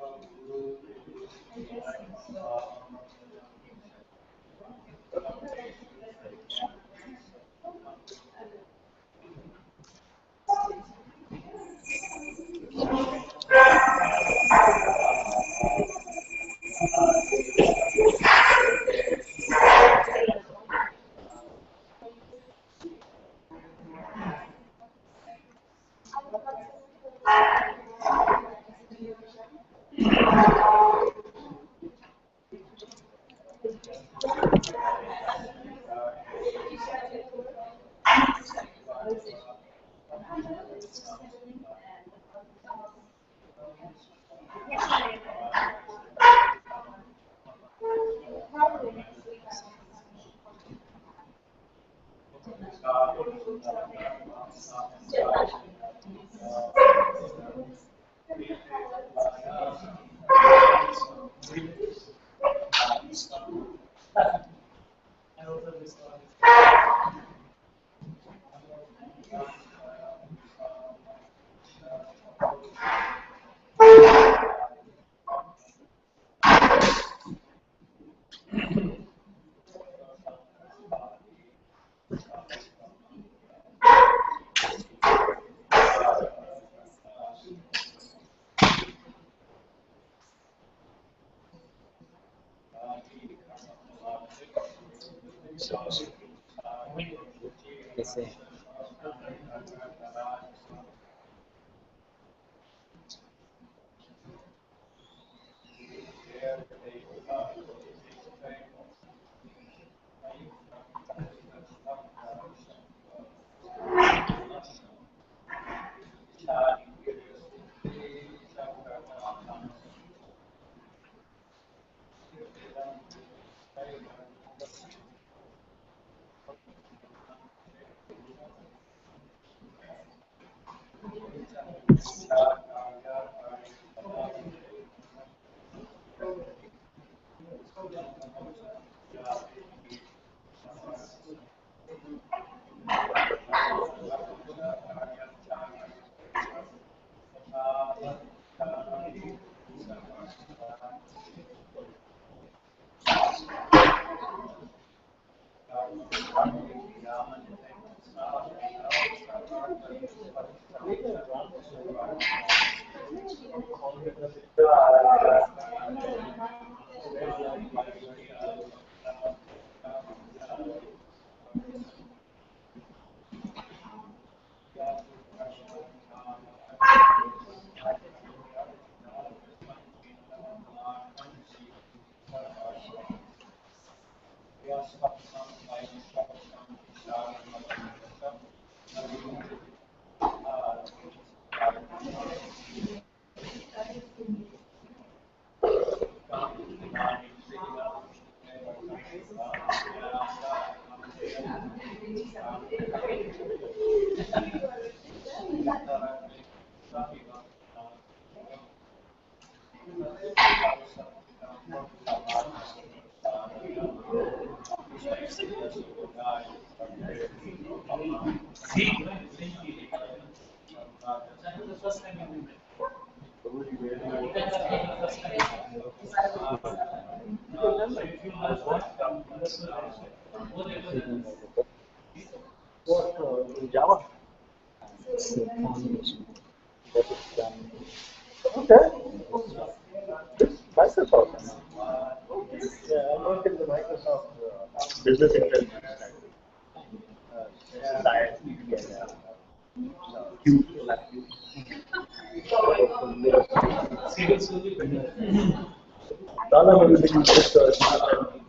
Yes, What in Java? it's a combination. That is okay. Microsoft. Yeah, I work in the Microsoft business intelligence. Science, Q lab. None of everything is just very connected.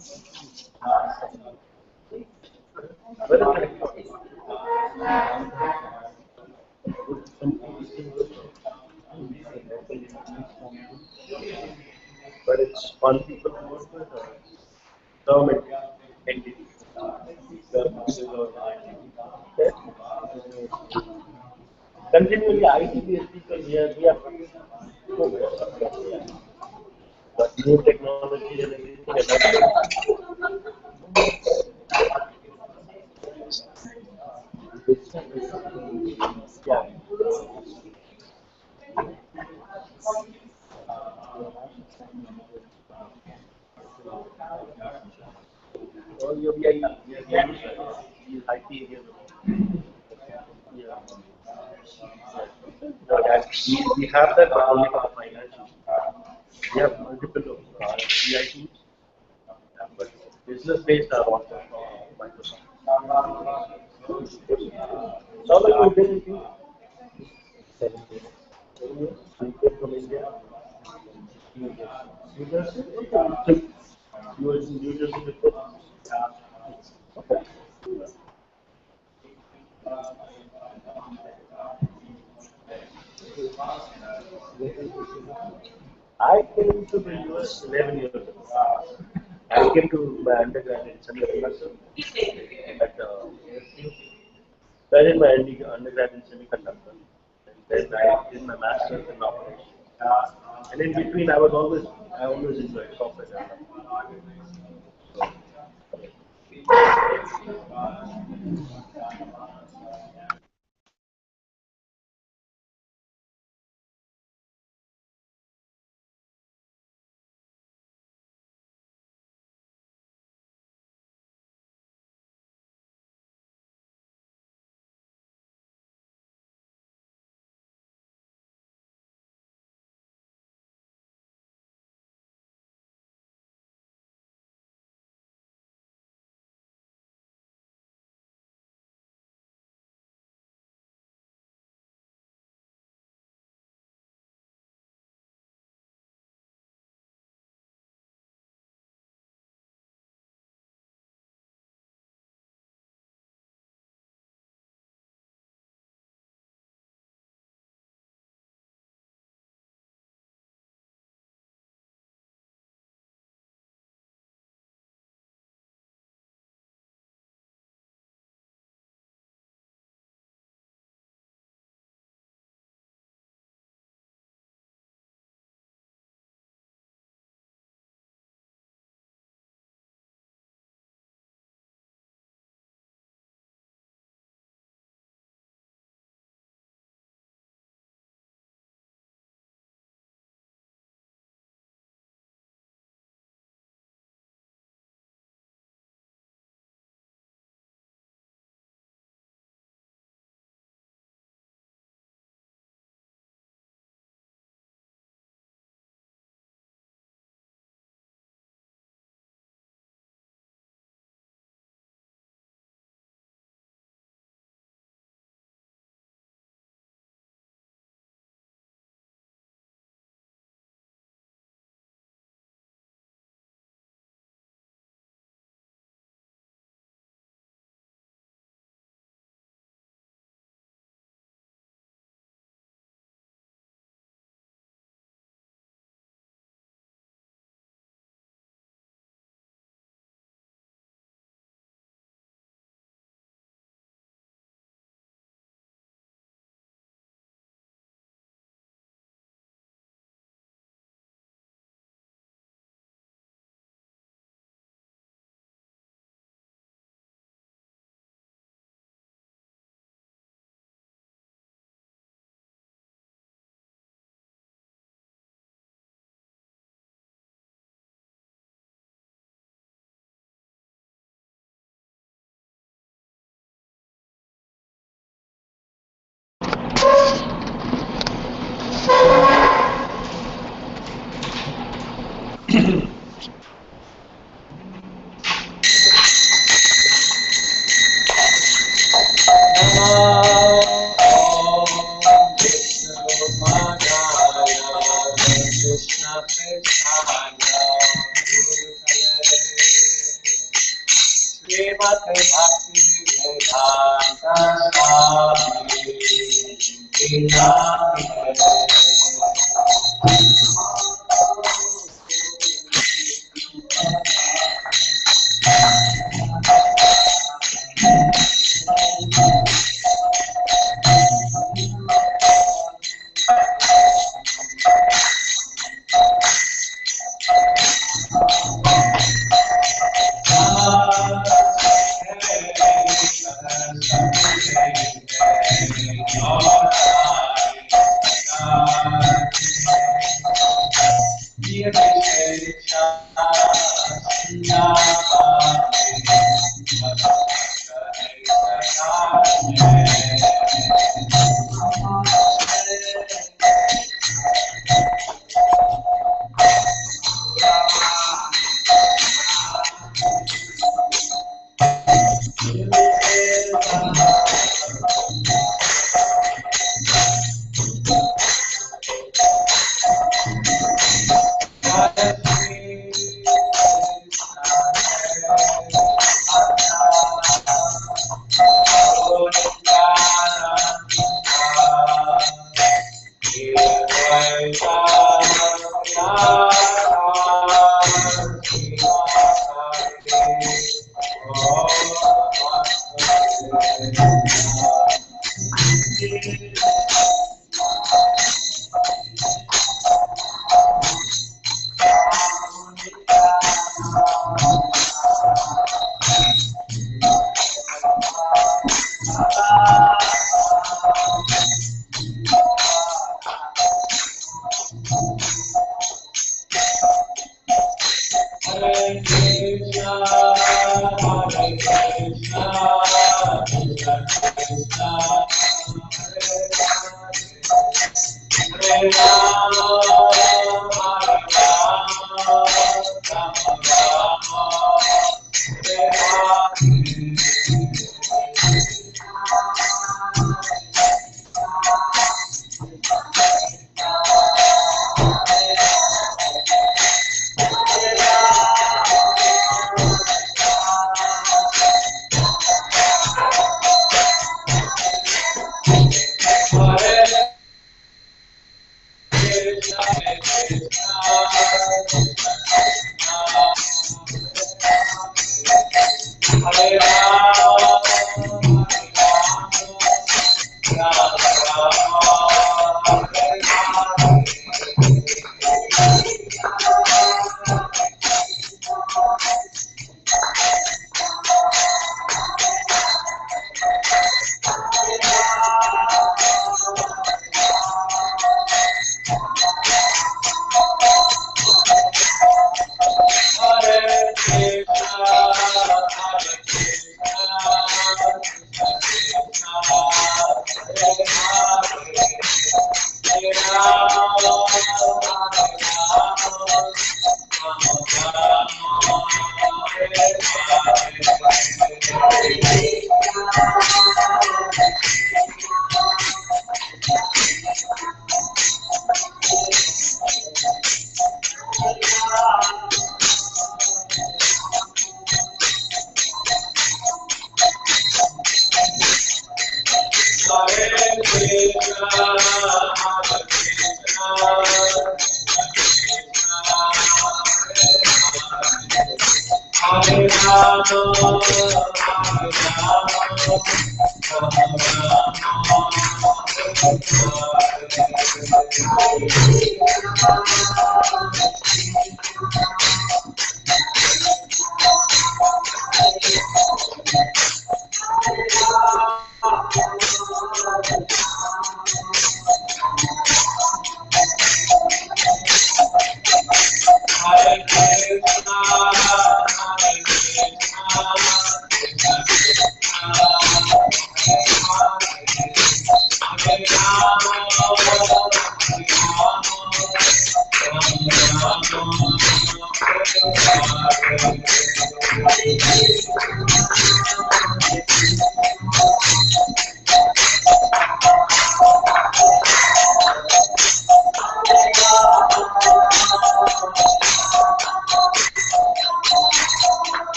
But it's one people who work with government entity. Okay. Continually, IT people here, we are but new technology and everything adapted. Yeah. we have that, but only for the financial. We have multiple BI tools, but business-based are all Microsoft. So how long have you been in India? 7 years. You came from India? New Jersey? Okay. You were in New Jersey before? Okay. I came to the US 11 years ago. I came to my undergrad in semiconductor. At, I did my undergrad in semiconductor. And then I did my master's in operations. And in between, I always enjoyed software development.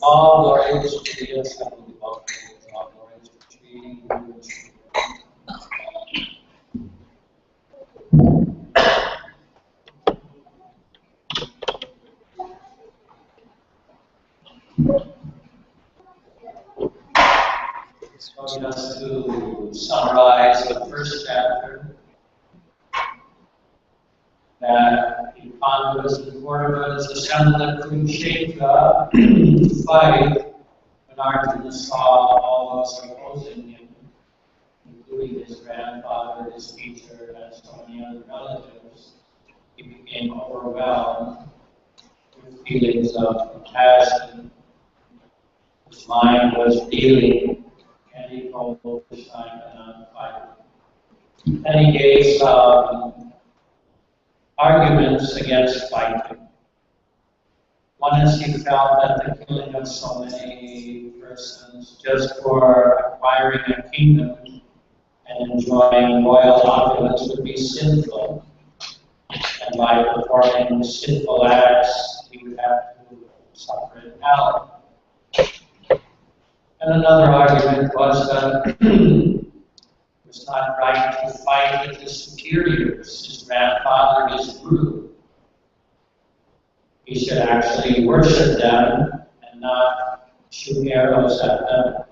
All glories to the assembled devotees, all glories to Shri Guru Shri. So just to summarize the first chapter, that the Pandavas and Kauravas assembled at Kurukshetra to fight when Arjuna saw all those opposing him, including his grandfather, his teacher, and so many other relatives. He became overwhelmed with feelings of compassion. His mind was reeling, and he told Krishna, I cannot fight. And he gave some arguments against fighting. One is he felt that the killing of so many persons just for acquiring a kingdom and enjoying royal opulence would be sinful. And by performing sinful acts, he would have to suffer in hell. And another argument was that it was not right to fight with his superiors, his grandfather, his guru. He should actually worship them and not shoot arrows at them.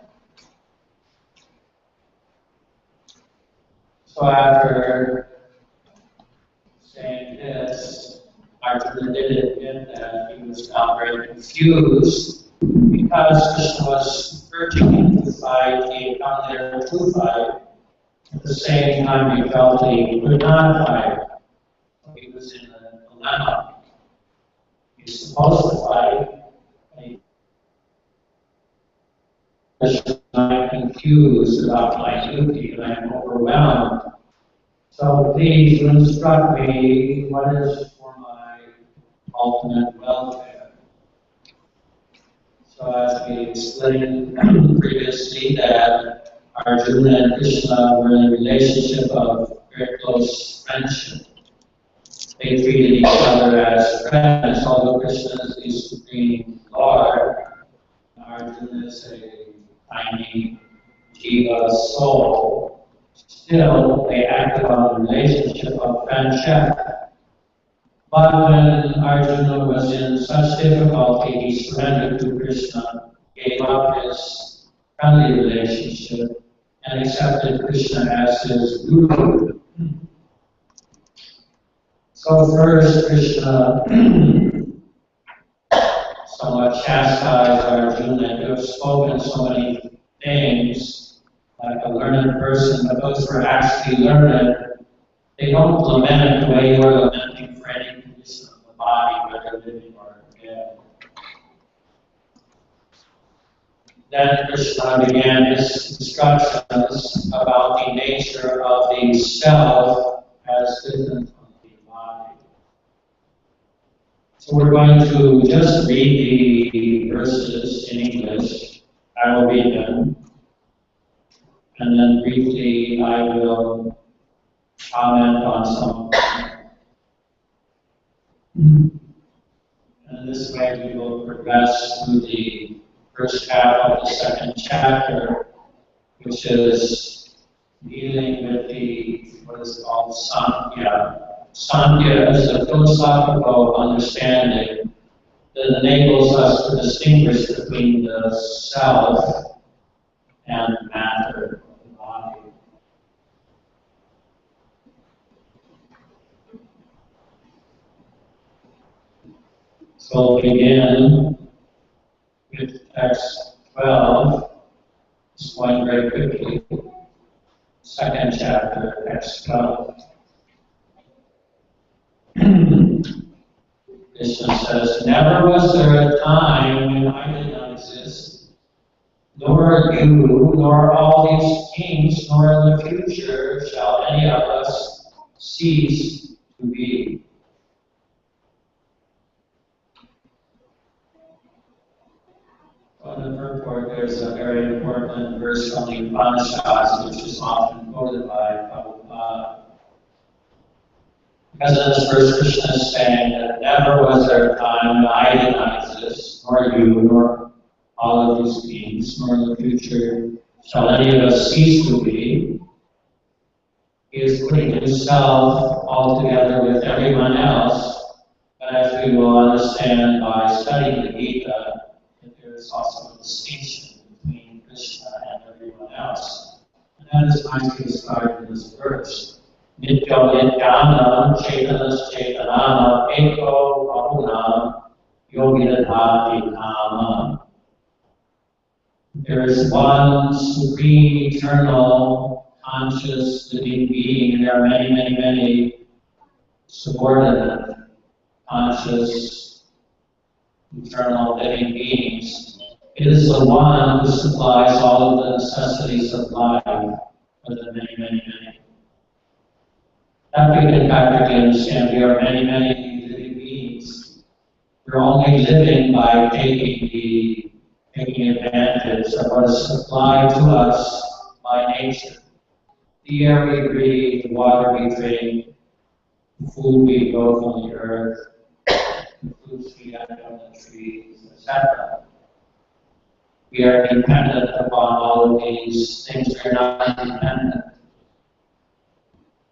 So after saying this, Arjuna did admit that he was now very confused because Krishna was urging him to fight. He had come there to fight. At the same time, he felt that he could not fight. He was in a dilemma. He was supposed to fight. I'm confused about my duty and I'm overwhelmed. So please instruct me what is for my ultimate welfare. So as we explained previously that Arjuna and Krishna were in a relationship of very close friendship. They treated each other as friends, although Krishna is the Supreme Lord. Arjuna is a tiny jiva soul. Still, they acted on the relationship of friendship. But when Arjuna was in such difficulty, he surrendered to Krishna, gave up his friendly relationship, and accepted Krishna as his guru. So first, Krishna somewhat chastised Arjuna. You have spoken so many things like a learned person, but those who are actually learned, they don't lament the way you are lamenting for any condition of the body, whether living or dead. Then Krishna began his instructions about the nature of the self as different from the body. So we're going to just read the verses in English. I will read them. And then briefly I will comment on some of them. And this way we will progress through the first half of the second chapter, which is dealing with the, what is called Sankhya. Sankhya is a philosophical understanding that enables us to distinguish between the self and matter of the body. So we'll begin with text 12, just going very quickly. Second chapter, text 12. Krishna says, never was there a time when I did not exist, nor you, nor all these kings, nor in the future shall any of us cease to be. In the purport, there's a very important verse from the Upanishads, which is often quoted by Prabhupada. Because in this verse, Krishna is saying that never was there a time when I did not exist, nor you, nor all of these beings, nor in the future shall any of us cease to be. He is putting himself all together with everyone else, but as we will understand by studying the Gita, that there is also a distinction between Krishna and everyone else. And that is nicely described in this verse. Nityo Nityanam Chaitanas Chaitanam Eko Bahunam Yoginadhati Kama. There is one supreme, eternal, conscious, living being, and there are many, many, many subordinate, conscious, eternal, living beings. It is the one who supplies all of the necessities of life for the many, many, many. That we can practically understand. We are many, many living beings. We're only living by taking advantage of what is supplied to us by nature. The air we breathe, the water we drink, the food we grow from the earth, the fruits we get from the trees, etc. We are dependent upon all of these things. We are not independent.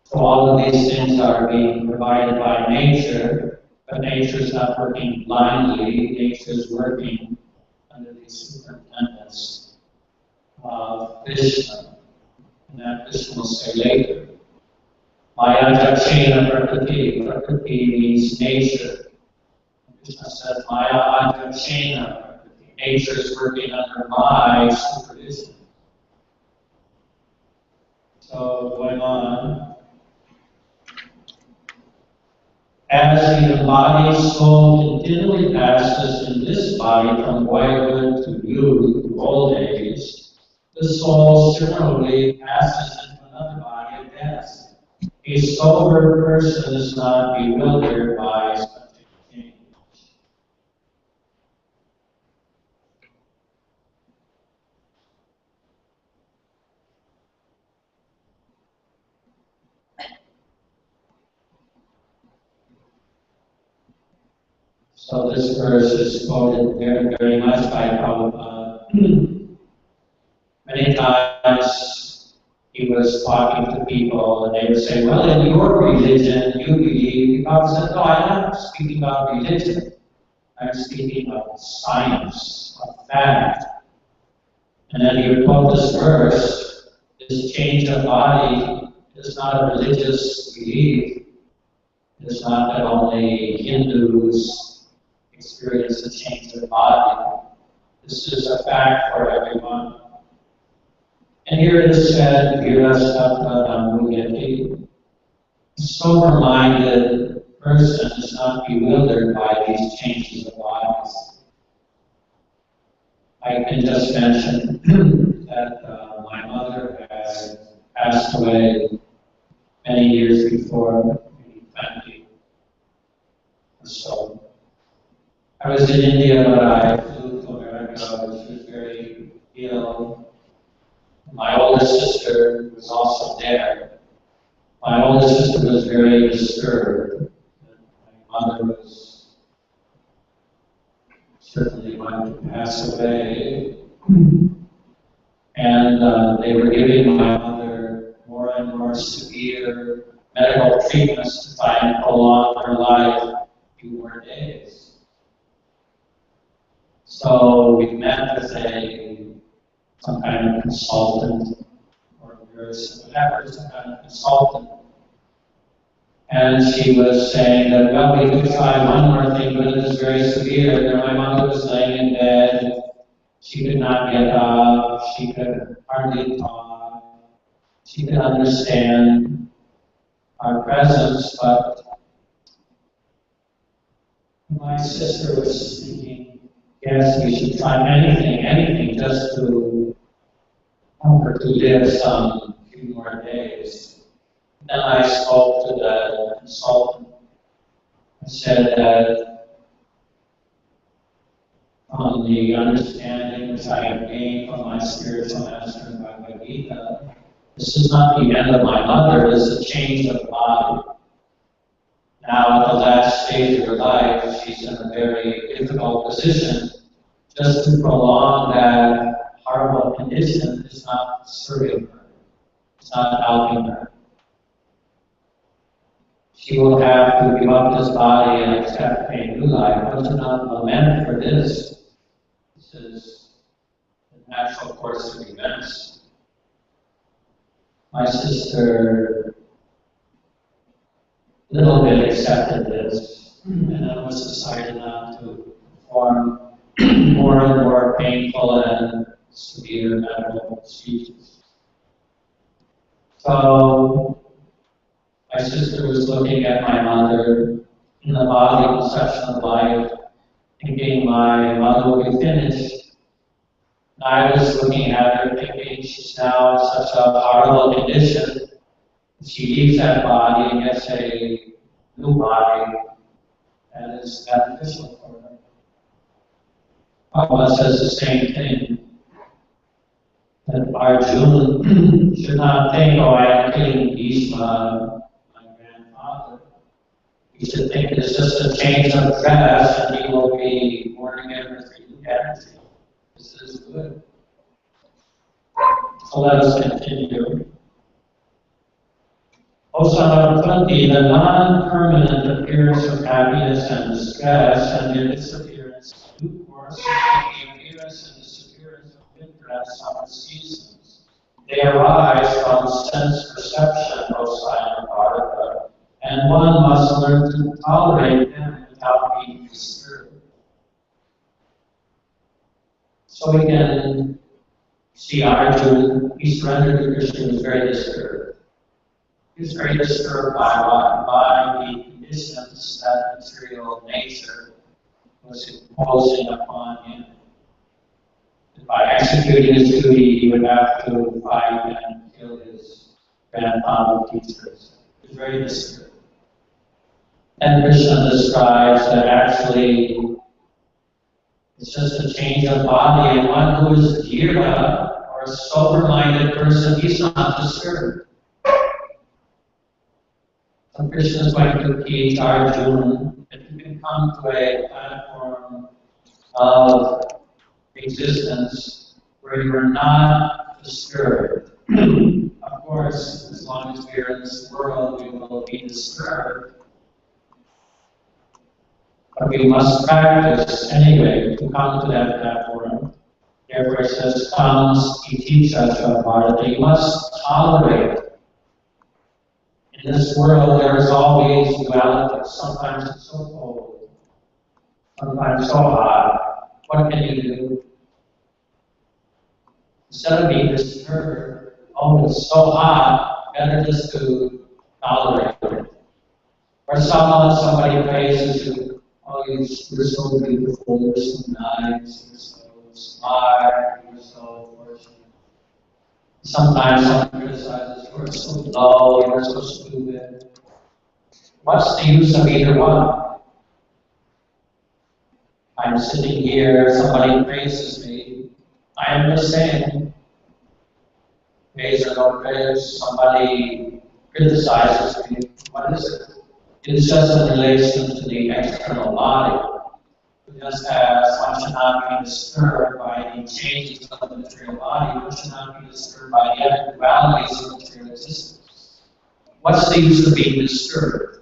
So all of these things are being provided by nature, but nature is not working blindly. Nature is working superintendents of Krishna. And that Krishna will say later. Maya Jakshena Prakriti. Prakriti means nature. Krishna says, Maya Jakshena Prakriti. Nature is working under my supervision. So, going on. As the embodied soul continually passes in this body from boyhood to youth to old age, the soul similarly passes into another body of death. A sober person is not bewildered by such a change. So this verse is quoted very, very much by Prabhupada. Many times he was talking to people and they would say, well, in your religion, you believe. Prabhupada said, no, I'm not speaking about religion. I'm speaking of science, of fact. And then he would quote this verse, this change of body is not a religious belief. It's not that only Hindus experience a change of body. This is a fact for everyone. And here it is said, Virastata Namuyati. A sober-minded person is not bewildered by these changes of bodies. I can just mention that my mother had passed away many years before, maybe 20. So I was in India, but I flew to America. She was very ill. My older sister was also there. My older sister was very disturbed. My mother was certainly going to pass away. And they were giving my mother more and more severe medical treatments to try and prolong her life a few more days. So we met with some kind of consultant or nurse, whatever, some kind of consultant. And she was saying that, well, we could try one more thing, but it is very severe. And my mother was laying in bed. She could not get up. She could hardly talk. She could understand our presence, but my sister was thinking, yes, we should try anything, just to help her to live some few more days. Then I spoke to the consultant. I said that on the understanding which I have gained from my spiritual master in Bhagavad Gita, this is not the end of my mother, it is a change of body. Now, at the last stage of her life, she's in a very difficult position. Just to prolong that horrible condition is not serving her. It's not helping her. She will have to give up this body and accept a new life. But do not lament for this. This is the natural course of events. My sister a little bit accepted this, and then was decided not to perform more and more painful and severe medical procedures. So my sister was looking at my mother in the body conception of life, thinking my mother will be finished. And I was looking at her thinking she's now in such a horrible condition. She leaves that body and gets a new body that is beneficial for her. Bhagavad says the same thing. That Arjuna should not think, oh, I am killing Bhishma, my grandfather. He should think it's just a change of dress and he will be born again with renewed energy. This is good. So let us continue. Osama 20, the non-permanent appearance of happiness and distress and their disappearance due course of the appearance and disappearance of interests on the seasons. They arise from sense perception of silent Bharata, and one must learn to tolerate them without being disturbed. So we can see Arjuna, he surrendered to Krishna, was very disturbed. He was very disturbed by what? By the conditions that material nature was imposing upon him. By executing his duty, he would have to fight and kill his grandfather teachers. He was very disturbed. And Krishna describes that actually it's just a change of body, and one who is dhira, or a sober-minded person, he's not disturbed. So Krishna is going to teach Arjuna that you can come to a platform of existence where you are not disturbed. Of course, as long as we are in this world, we will be disturbed. But we must practice anyway to come to that platform. Therefore it says, comes, he teaches us Bharata. You must tolerate. In this world, there is always duality. Sometimes it's so cold, sometimes so hot. What can you do? Instead of being disturbed, oh, it's so hot, better just to tolerate it. Or somebody praises you, oh, you're so beautiful, you're so nice, you're so smart, you're so fortunate. Sometimes someone criticizes, you're so low, you're so stupid. What's the use of either one? I'm sitting here, somebody praises me, I am the same. Praise or no praise, somebody criticizes me, what is it? It's just in relation to the external body. Just as one should not be disturbed by the changes of the material body, one should not be disturbed by the eventualities of material existence. What's the use of being disturbed?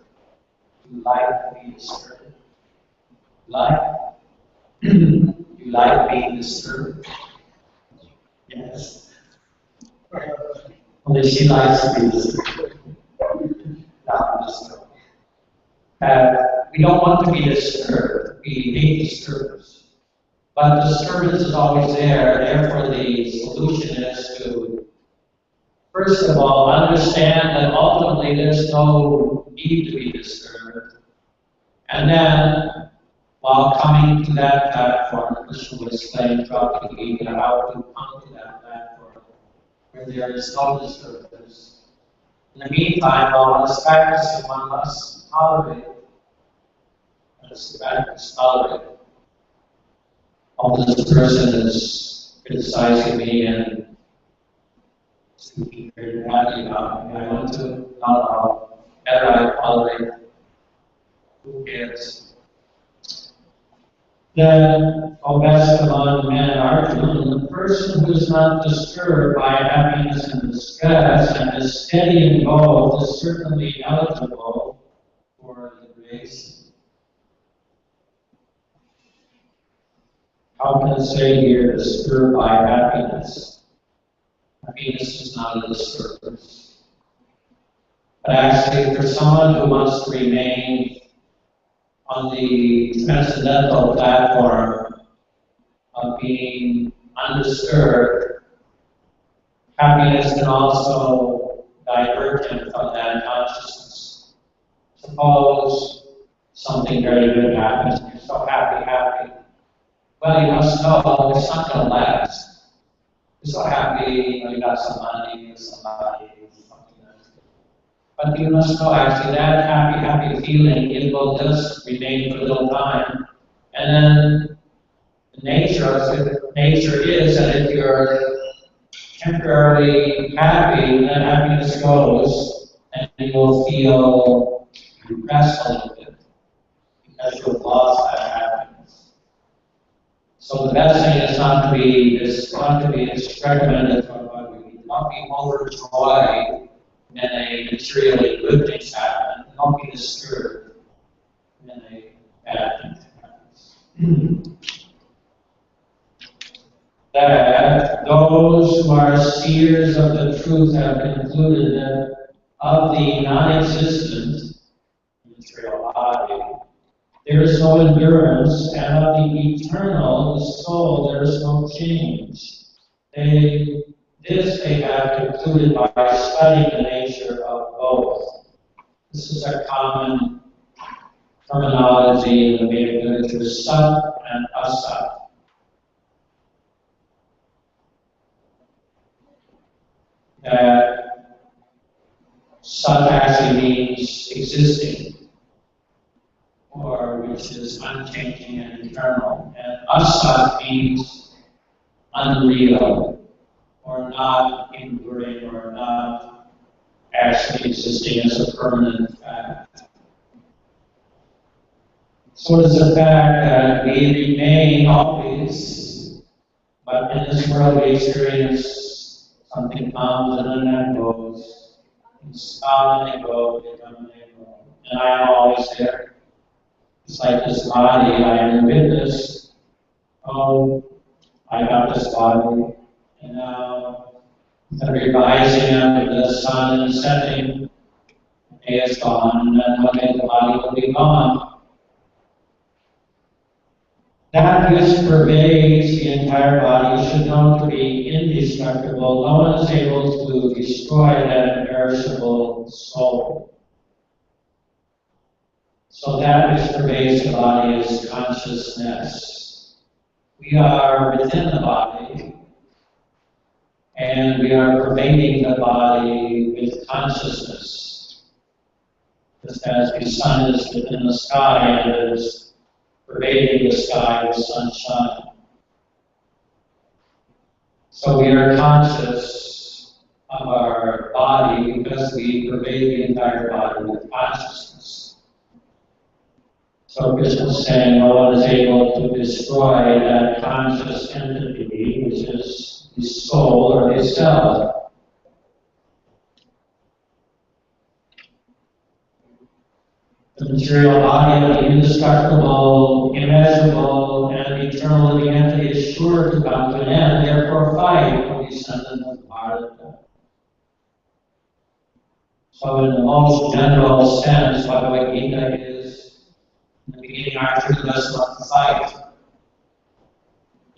You like to be disturbed? You like being disturbed? Yes. Only she likes to be disturbed. Not disturbed. We don't want to be disturbed. We hate disturbance. But disturbance is always there. Therefore, the solution is to, first of all, understand that ultimately there's no need to be disturbed. And then, while coming to that platform, Krishna will explain throughout the Gita how to come to that platform where there is no disturbance. In the meantime, while one is practicing, one must tolerate. Practice tolerate. Oh, this person is criticizing me and speaking very badly about me. I want to know better I tolerate. Who cares? Then, O best among men, Arjuna, the person who is not disturbed by happiness and distress and is steady in both is certainly eligible for the grace. How can it say here, disturbed by happiness? Happiness is not a disturbance. But actually, for someone who wants to remain on the transcendental platform of being undisturbed, happiness can also divert him from that consciousness. Suppose something very good happens, and you're so happy. Well, you must know it's not going to last. You're so happy, you got some money, somebody, something like that. But you must know actually that happy feeling, it will just remain for a little time. And then the nature is that if you're temporarily happy, then happiness goes, and you will feel depressed a little bit because you've lost that happiness. So the best thing is not to be recommended from Bhagavad-gita. Not be overjoyed when a materially good thing happens. Don't be disturbed when a bad thing happens. that those who are seers of the truth have concluded that of the non-existent material body, there is no endurance, and of the eternal, the soul, there is no change. This they have concluded by studying the nature of both. This is a common terminology in the Vedic literature, sat and asat. That sat actually means existing, or which is unchanging and eternal. And asat means unreal, or not enduring, or not actually existing as a permanent fact. So it's a fact that we remain always, but in this world we experience something comes and then goes. It's come and they go, they come and they go. And I am always there. It's like this body, I am the witness. Oh, I got this body. And now, every rising under the sun and setting, the day is gone, and then one day the body will be gone. That which pervades the entire body should know to be indestructible. No one is able to destroy that imperishable soul. So that which pervades the body is consciousness. We are within the body, and we are pervading the body with consciousness. Just as the sun is within the sky and is pervading the sky with sunshine. So we are conscious of our body because we pervade the entire body with consciousness. So Krishna is saying no one is able to destroy that conscious entity, which is the soul or the self. The material body of the indestructible, immeasurable, and eternal living entity is sure to come to an end. Therefore, fight, O descendant of Bharata. So, in the most general sense, BhagavadGita is, in the beginning, Arjuna does not fight.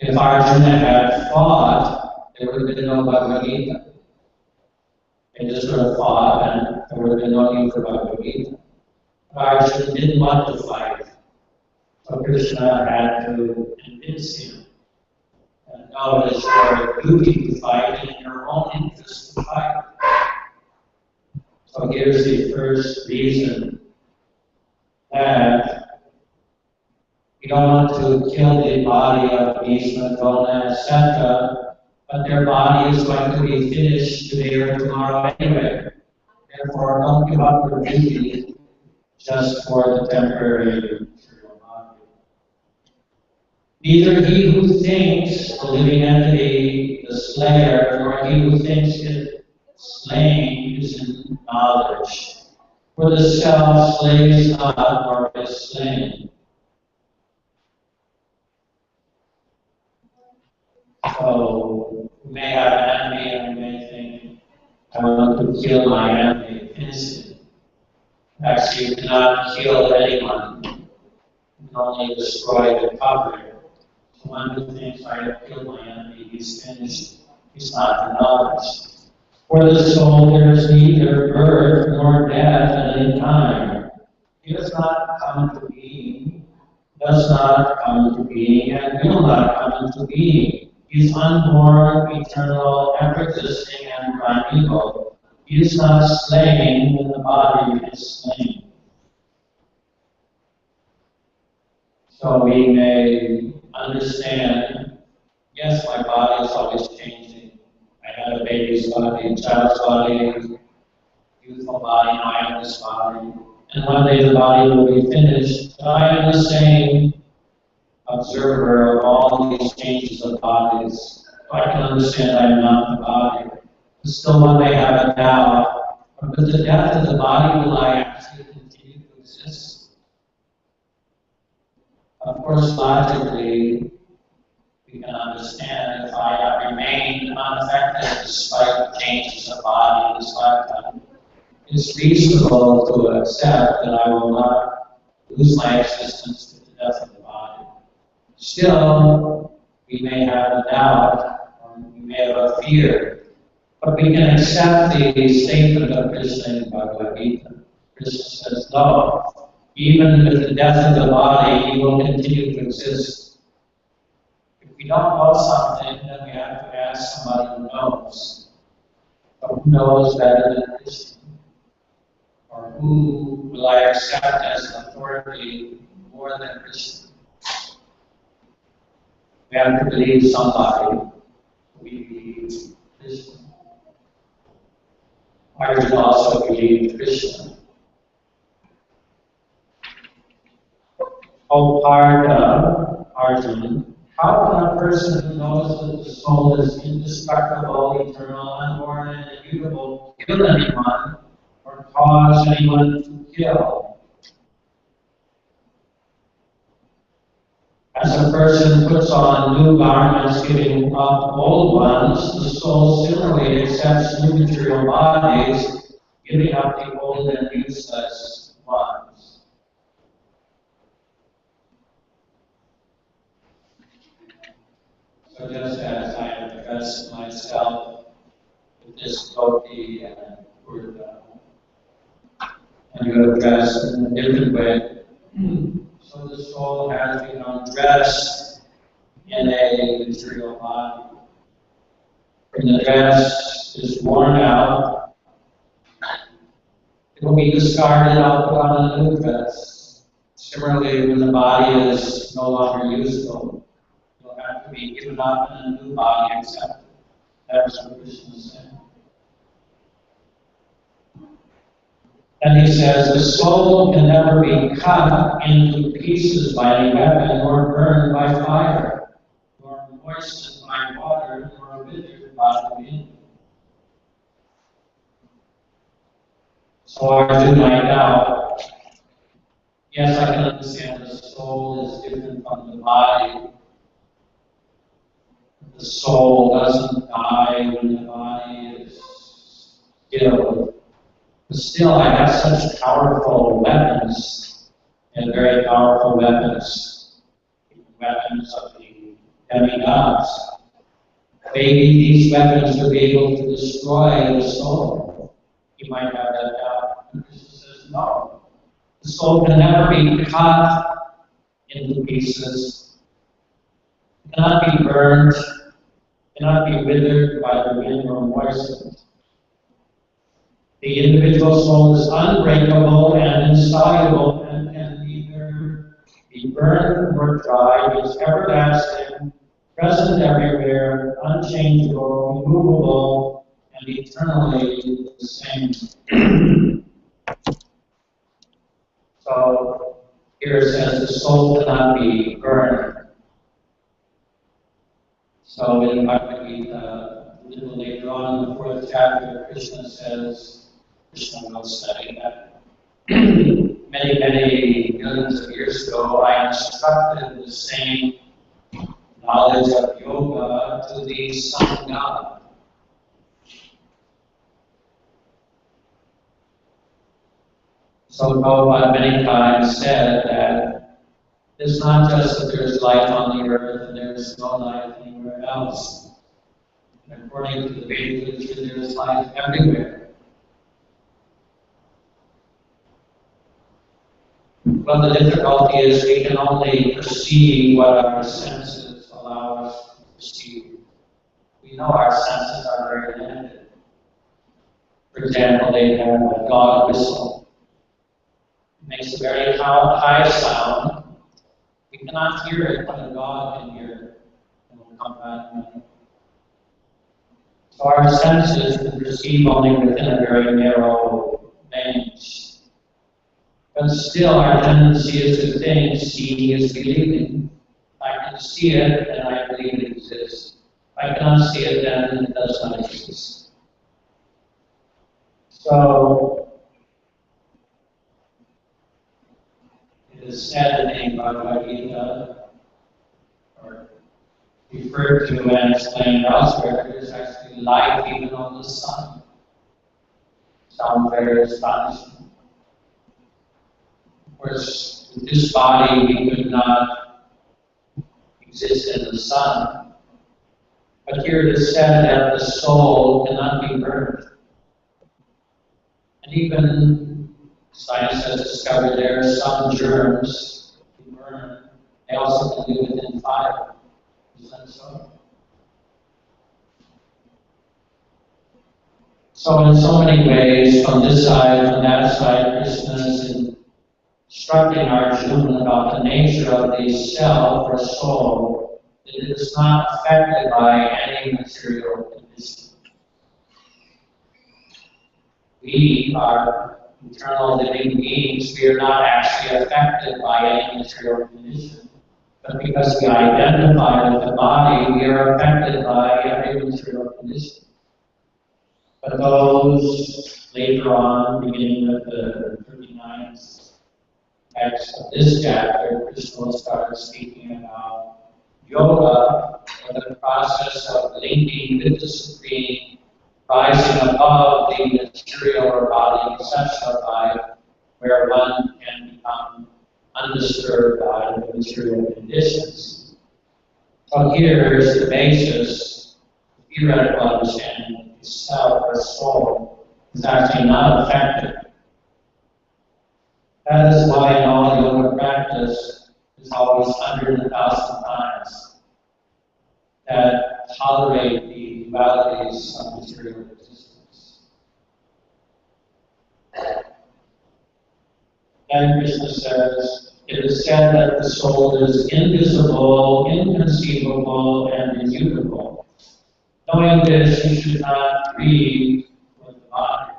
If Arjuna had fought, there would have been no BhagavadGita. They just would have fought, and there would have been no need for BhagavadGita. Arjuna didn't want to fight, so Krishna had to convince him that no, it is your duty to fight and in your own interest to fight. So here's the first reason that we don't want to kill the body of Bhishma, Drona, etc., but their body is going to be finished today or tomorrow anyway. Therefore, don't give up your duty just for the temporary material body. Neither he who thinks the living entity, the slayer, nor he who thinks it slain is in knowledge. For the self slays not nor is slain. So we may have an enemy and we may think, I want to kill my enemy instantly. Actually, you cannot kill anyone. You can only destroy the cover. So one who thinks, I have killed my enemy, he's finished. He's not in knowledge. For the soul, there is neither birth nor death at any time. He does not come into being, does not come into being, and will not come into being. He is unborn, eternal, ever-existing, and primeval. He is not slain when the body is slain. So we may understand, yes, my body is always changing. I had a baby's body, a child's body, youthful body, now I have this body. And one day the body will be finished. But I am the same observer of all these changes of bodies. I can understand I am not the body. Still one may have a doubt, but with the death of the body, will I actually continue to exist? Of course, logically, we can understand if I despite the changes of body in this lifetime, it's reasonable to accept that I will not lose my existence with the death of the body. Still, we may have a doubt, or we may have a fear, but we can accept the statement of Krishna in Bhagavad Gita. Krishna says, no, even with the death of the body, he will continue to exist. If we don't know something, then we have to ask somebody who knows. But who knows better than Krishna? Or who will I accept as an authority more than Krishna? We have to believe somebody. We believe Krishna. Arjuna also believed Krishna. Oh, Partha, Arjuna, how can a person who knows that the soul is indestructible, eternal, unborn, and immutable kill anyone or cause anyone to kill? As a person puts on new garments, giving up old ones, the soul similarly accepts new material bodies, giving up the old and useless ones. So just as I address myself with this dhoti and kurta, and you address in a different way, so the soul has become dressed in a material body. When the dress is worn out, it will be discarded. I'll put on a new dress. Similarly, when the body is no longer useful, it will have to be given up and a new body accepted. That's what Krishna said. And he says, the soul can never be cut into pieces by a weapon, or burned by fire, nor moistened by water, nor withered by the wind. So Arjuna might doubt, yes, I can understand the soul is different from the body. The soul doesn't die when the body is killed. But still, I have such powerful weapons, and very powerful weapons, weapons of the demigods. Maybe these weapons would be able to destroy the soul. You might have that doubt. And Krishna says, no. The soul can never be cut into pieces. It cannot be burned. It cannot be withered by the wind or moistened. The individual soul is unbreakable and insoluble and can neither be burned nor dried. It is everlasting, present everywhere, unchangeable, immovable, and eternally the same. So here it says the soul cannot be burned. So in Bhagavad Gita, a little later on in the 4th chapter, Krishna says, Krishna will say that many, many millions of years ago, I instructed the same knowledge of yoga to the Son God. So Prabhupada many times said that it's not just that there's life on the earth and there's no life anywhere else. And according to the Vedic literature, there's life everywhere. But the difficulty is we can only perceive what our senses allow us to perceive. We know our senses are very limited. For example, they have a dog whistle. It makes a very high sound. We cannot hear it, but a dog can hear it. And will come back. So our senses can perceive only within a very narrow range. But still, our tendency is to think seeing is believing. I can see it, and I believe it exists. If I cannot see it, then it does not exist. So, it is said in Bhagavad Gita, or referred to and explained elsewhere, there is actually life even on the sun. Sounds very astonishing. Of course, with this body, we could not exist in the sun. But here it is said that the soul cannot be burned. And even science has discovered there are some germs that burn. They also can live within fire. Is that so? So in so many ways, from this side, from that side, Krishna is instructing Arjuna about the nature of the self or soul, that it is not affected by any material condition. We are eternal living beings. We are not actually affected by any material condition. But because we identify with the body, we are affected by every material condition. But those later on, beginning with the 39th text of this chapter, Krishna will start speaking about yoga, or the process of linking with the Supreme, rising above the material or body conceptual life, where one can become undisturbed by the material conditions. So here is the basis, the theoretical understanding that the self or soul is actually not affected. That is why in all yoga practice is always 100,000 times that tolerate the dualities of material existence. And Krishna says, it is said that the soul is invisible, inconceivable, and immutable. Knowing this, you should not grieve with the body.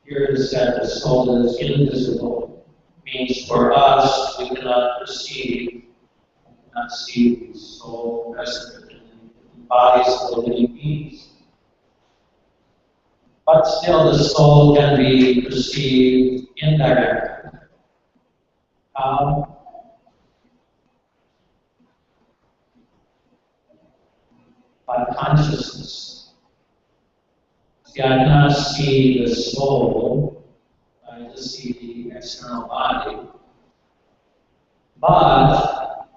Here it is said the soul is invisible, means for us, we cannot perceive, we cannot see the soul present in the bodies of the living beings. But still the soul can be perceived indirectly. How? By consciousness. See, I cannot see the soul, I just see the external body. But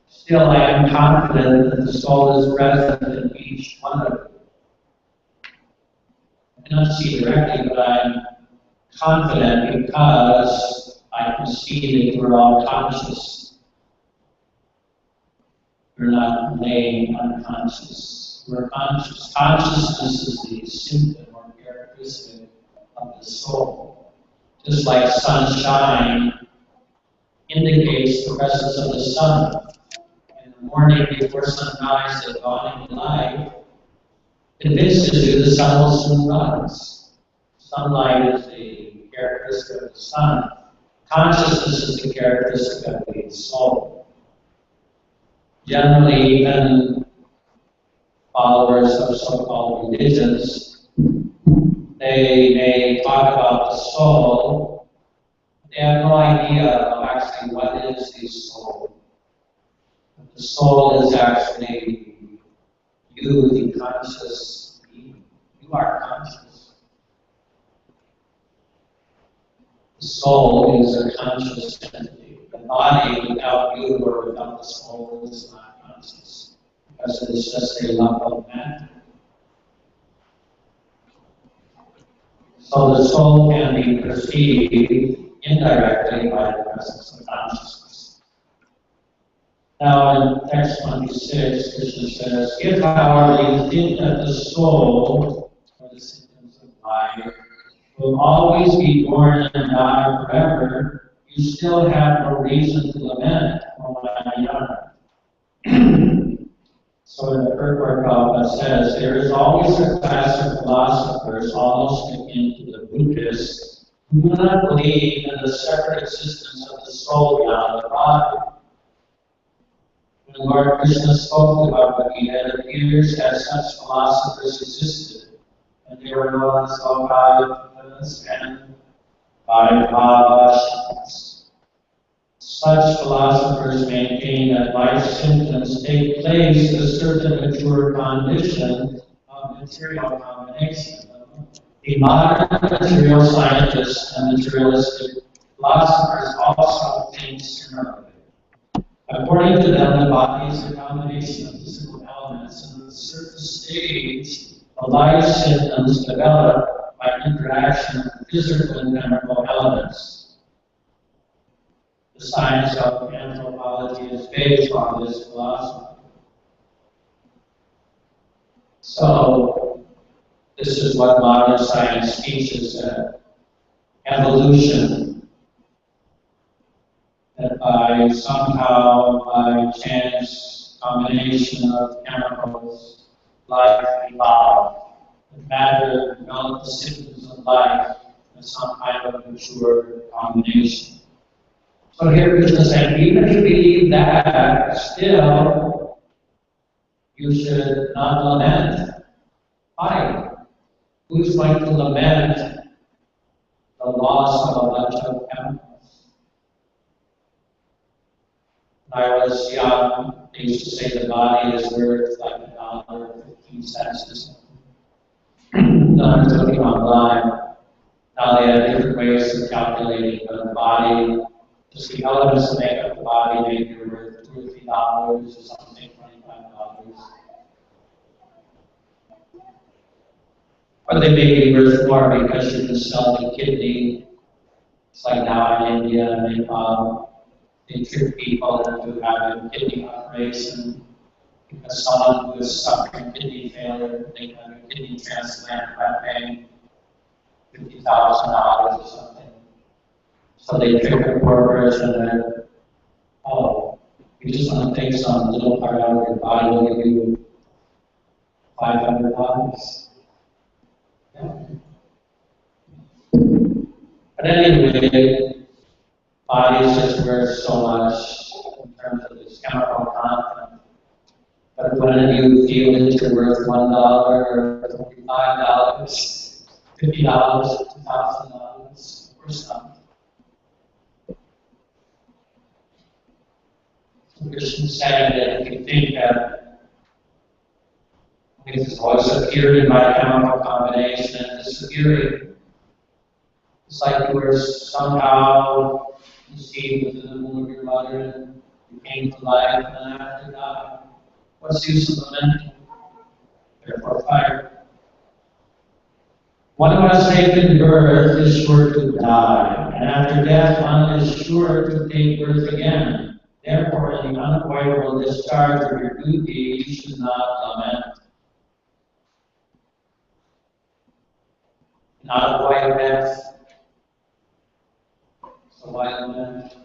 still I am confident that the soul is present in each one of them. I cannot see directly, but I'm confident because I can see that we're all conscious. We're not laying unconscious. We're conscious. Consciousness is the symptom or characteristic of the soul. Just like sunshine indicates the presence of the sun. In the morning before sunrise at dawning light, convinces you the sun will soon rise. Sunlight is the characteristic of the sun. Consciousness is the characteristic of the soul. Generally, even followers of so-called religions, they may talk about the soul. They have no idea of actually what is the soul. The soul is actually you, the conscious being. You are conscious. The soul is a conscious entity. The body without you or without the soul is not conscious, because it is just a lump of matter. So the soul can be perceived indirectly by the presence of consciousness. Now in text 26, Krishna says, if however you think that the soul, or the symptoms of life, will always be born and die forever, you still have no reason to lament, O Mahayana. So in the Purport Prabhupada says, there is always a class of philosophers, almost akin to the Buddhists, who do not believe in the separate existence of the soul beyond the body. When Lord Krishna spoke about Bhagavad, it appears that such philosophers existed, and they were known as Lokayutas and Bhagavadgita. Such philosophers maintain that life symptoms take place at a certain mature condition of material combination. The modern material scientists and materialistic philosophers also think similarly. According to them, the body is a combination of physical elements, and at a certain stage, the life symptoms develop by interaction with physical and chemical elements. The science of anthropology is based on this philosophy. So, this is what modern science teaches, that evolution, that by somehow, by chance combination of chemicals, life evolved. The matter developed the symptoms of life in some kind of mature combination. So here Krishna said, even if you believe that, still, you should not lament. Why? Who's going to lament the loss of a bunch of chemicals? When I was young, they used to say the body is worth like $1.15 or something. No, I'm looking online. Now they have different ways of calculating the body. Just the elements that make up the body, maybe you're worth $2 or $3 or something, $25. Or they may be worth more because you can sell the kidney. It's like now in India, they trick people into having kidney operation because someone who is suffering kidney failure, they can have a kidney transplant by paying $50,000 or something. So they trick the poor person that, oh, you just want to take some little part out of your body, we'll give you $500. Yeah. But anyway, body is just worth so much in terms of its chemical content. But when you feel that you're worth $1 or $25, $50, $2,000, or something. Krishna saying that if you think that this is always appearing by chemical combination and disappearing, it's like you were somehow conceived within the womb of your mother and you came to life and then after died. What's the use of lamenting? Therefore, fire. One who has taken birth is sure to die, and after death one is sure to take birth again. Therefore, in the unavoidable discharge of your duty, you should not lament. Not avoid death. So why lament?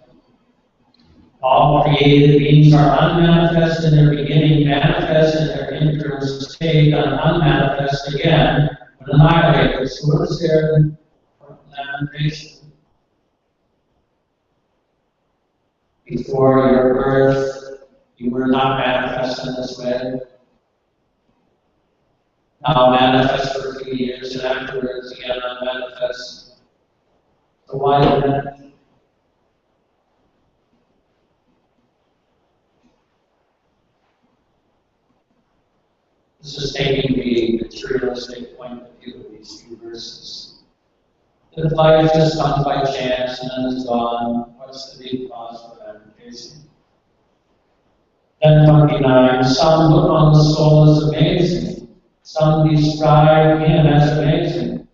All created beings are unmanifest in their beginning, manifest in their interim state, and unmanifest again when annihilated. So what is their lamentation? Before your birth, you were not manifest in this way. Now manifest for a few years, and afterwards again unmanifest. So why lament? This is taking the materialistic point of view of these few verses. That life just comes by chance and then is gone. What's the big cause for lamentation? Then 29. Some look on the soul as amazing. Some describe him as amazing.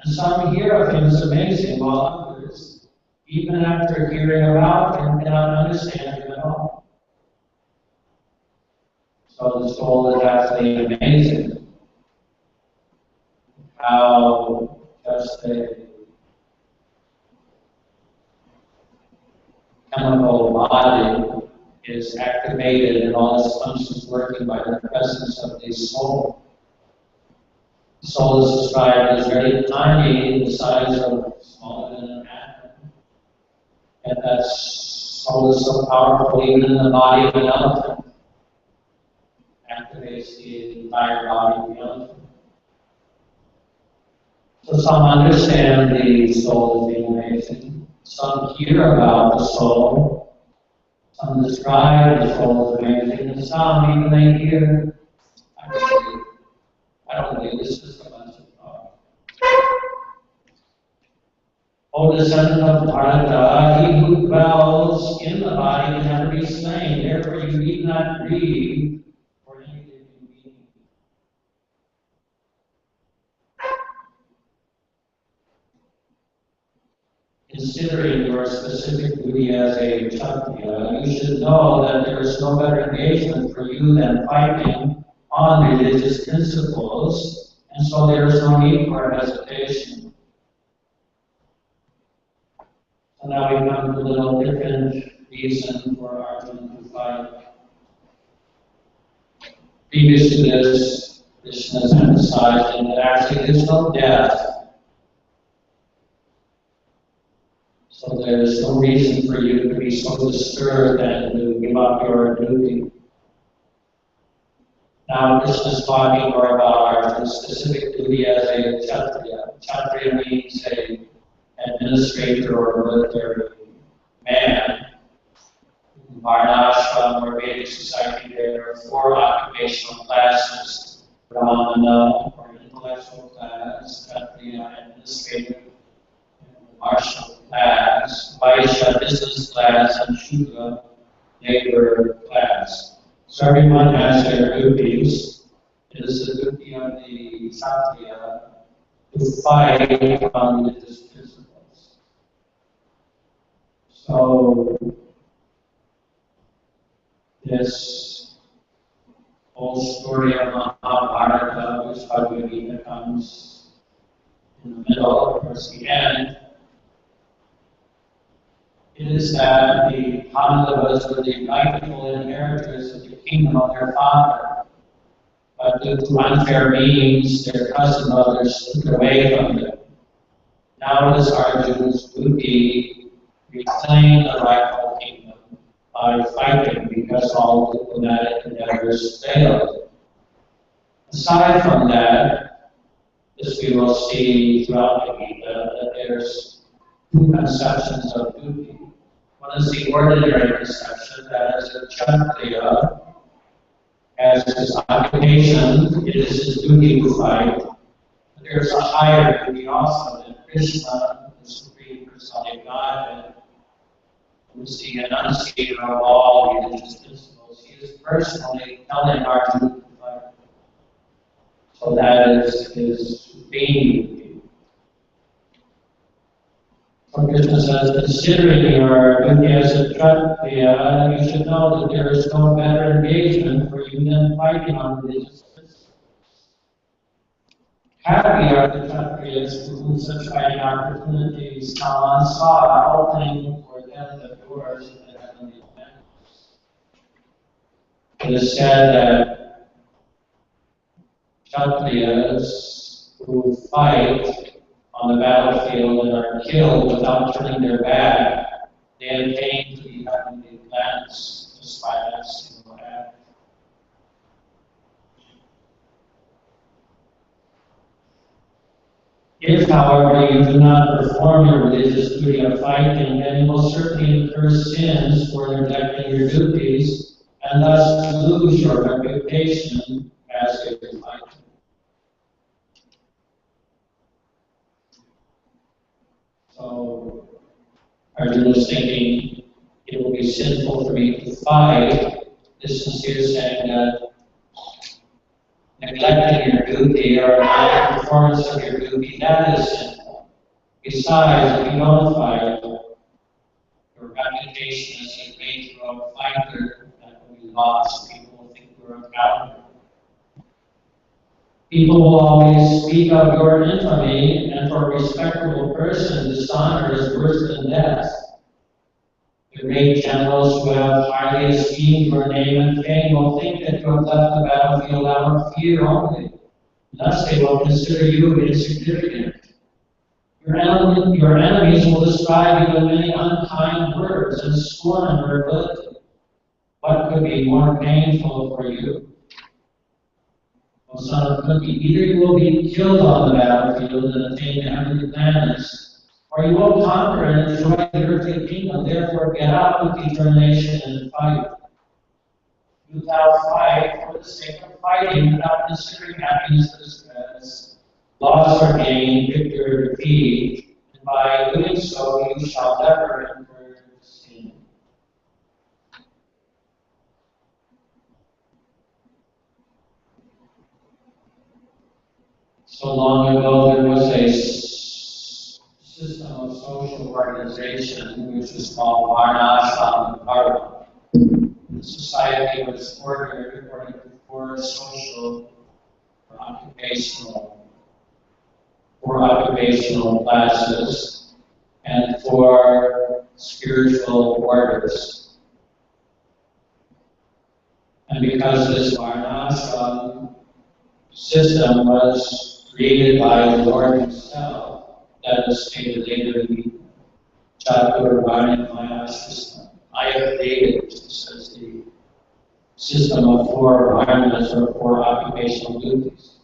And some hear of him as amazing, while others, even after hearing about him, cannot understand him at all. So the soul is actually amazing. How just a chemical body is activated and all its functions working by the presence of the soul. The soul is described as very tiny, the size of smaller than an atom. And that soul is so powerful, even in the body of an elephant. Activates the entire body of the elephant. So some understand the soul as being amazing. Some hear about the soul, Some describe the souls of anything, and some even they hear. I don't believe this is the lesson of O descendant of Bharata, he who dwells in the body can never be slain. Therefore you need not grieve for any living being. Considering your specific duty as a Kshatriya, you should know that there is no better engagement for you than fighting on religious principles, and so there is no need for hesitation. So now we come to a little different reason for Arjuna to fight. Previous to this, Krishna is emphasizing that actually there's no death. So there is no reason for you to be so disturbed and to give up your duty. Now Krishna is talking more about Arjuna's specific duty as a Kshatriya. Kshatriya means an administrator or military man. In Varnashram or Vedic society, there are 4 occupational classes: Brahmana or intellectual class, Kshatriya, administrative, martial class, Vaishya, business class, and Shudra, labor class. So everyone has their duties. It is the duty of the Kshatriya to fight on religious principles. So this whole story of Mahabharata, which BhagavadGita comes in the middle, towards the end, it is that the Pandavas were the rightful inheritors of the kingdom of their father, but due to unfair means, their cousin brothers took away from them. Now it is Arjuna's duty to reclaim the rightful kingdom by fighting, because all diplomatic endeavors failed. Aside from that, as we will see throughout the Gita, that there's 2 conceptions of duty. One is the ordinary conception, that as a Kshatriya, as his occupation, it is his duty to fight. But there's a higher duty also, that Krishna, the Supreme Personality of Godhead, who is the enunciator of all religious principles, he is personally telling Arjuna to fight. So that is his supreme duty. So Krishna says, considering your duty as a Kshatriya, you should know that there is no better engagement for you than fighting on religious principles. Happy are the Kshatriyas to whom such fighting opportunities come unsought, opening for them the doors of the heavenly planets. It is said that Kshatriyas who fight on the battlefield and are killed without turning their back, they attain to the heavenly planets just by that single act. If, however, you do not perform your religious duty of fighting, then you will certainly incur sins for neglecting your duties, and thus lose your reputation as a fighter. So Arjuna is thinking, it will be sinful for me to fight. This is here saying that neglecting your duty or non-performance of your duty, that is sinful. Besides, if you don't fight, your reputation as a great heroic fighter that will be lost. People will think you're a coward. People will always speak of your infamy, and for a respectable person, dishonor is worse than death. The great generals who have highly esteemed your name and fame will think that you have left the battlefield out of fear only. Thus they will consider you insignificant. Your enemies will describe you in many unkind words and scorn your ability. What could be more painful for you? O son of Kunti, either you will be killed on the battlefield and attain the heavenly planets, or you will conquer and enjoy the earthly kingdom. Therefore, get up with determination and fight. You shall fight for the sake of fighting without considering happiness or distress, loss or gain, victory or defeat, and by doing so you shall never incur sin. So long ago there was a system of social organization which was called Varnashram Dharma. The society was ordered according to four social or occupational classes and four spiritual orders. And because this Varnashram system was created by the Lord Himself, that was stated later in the Chaturvarnya system. I have created, which says the system of four varnas or four occupational duties.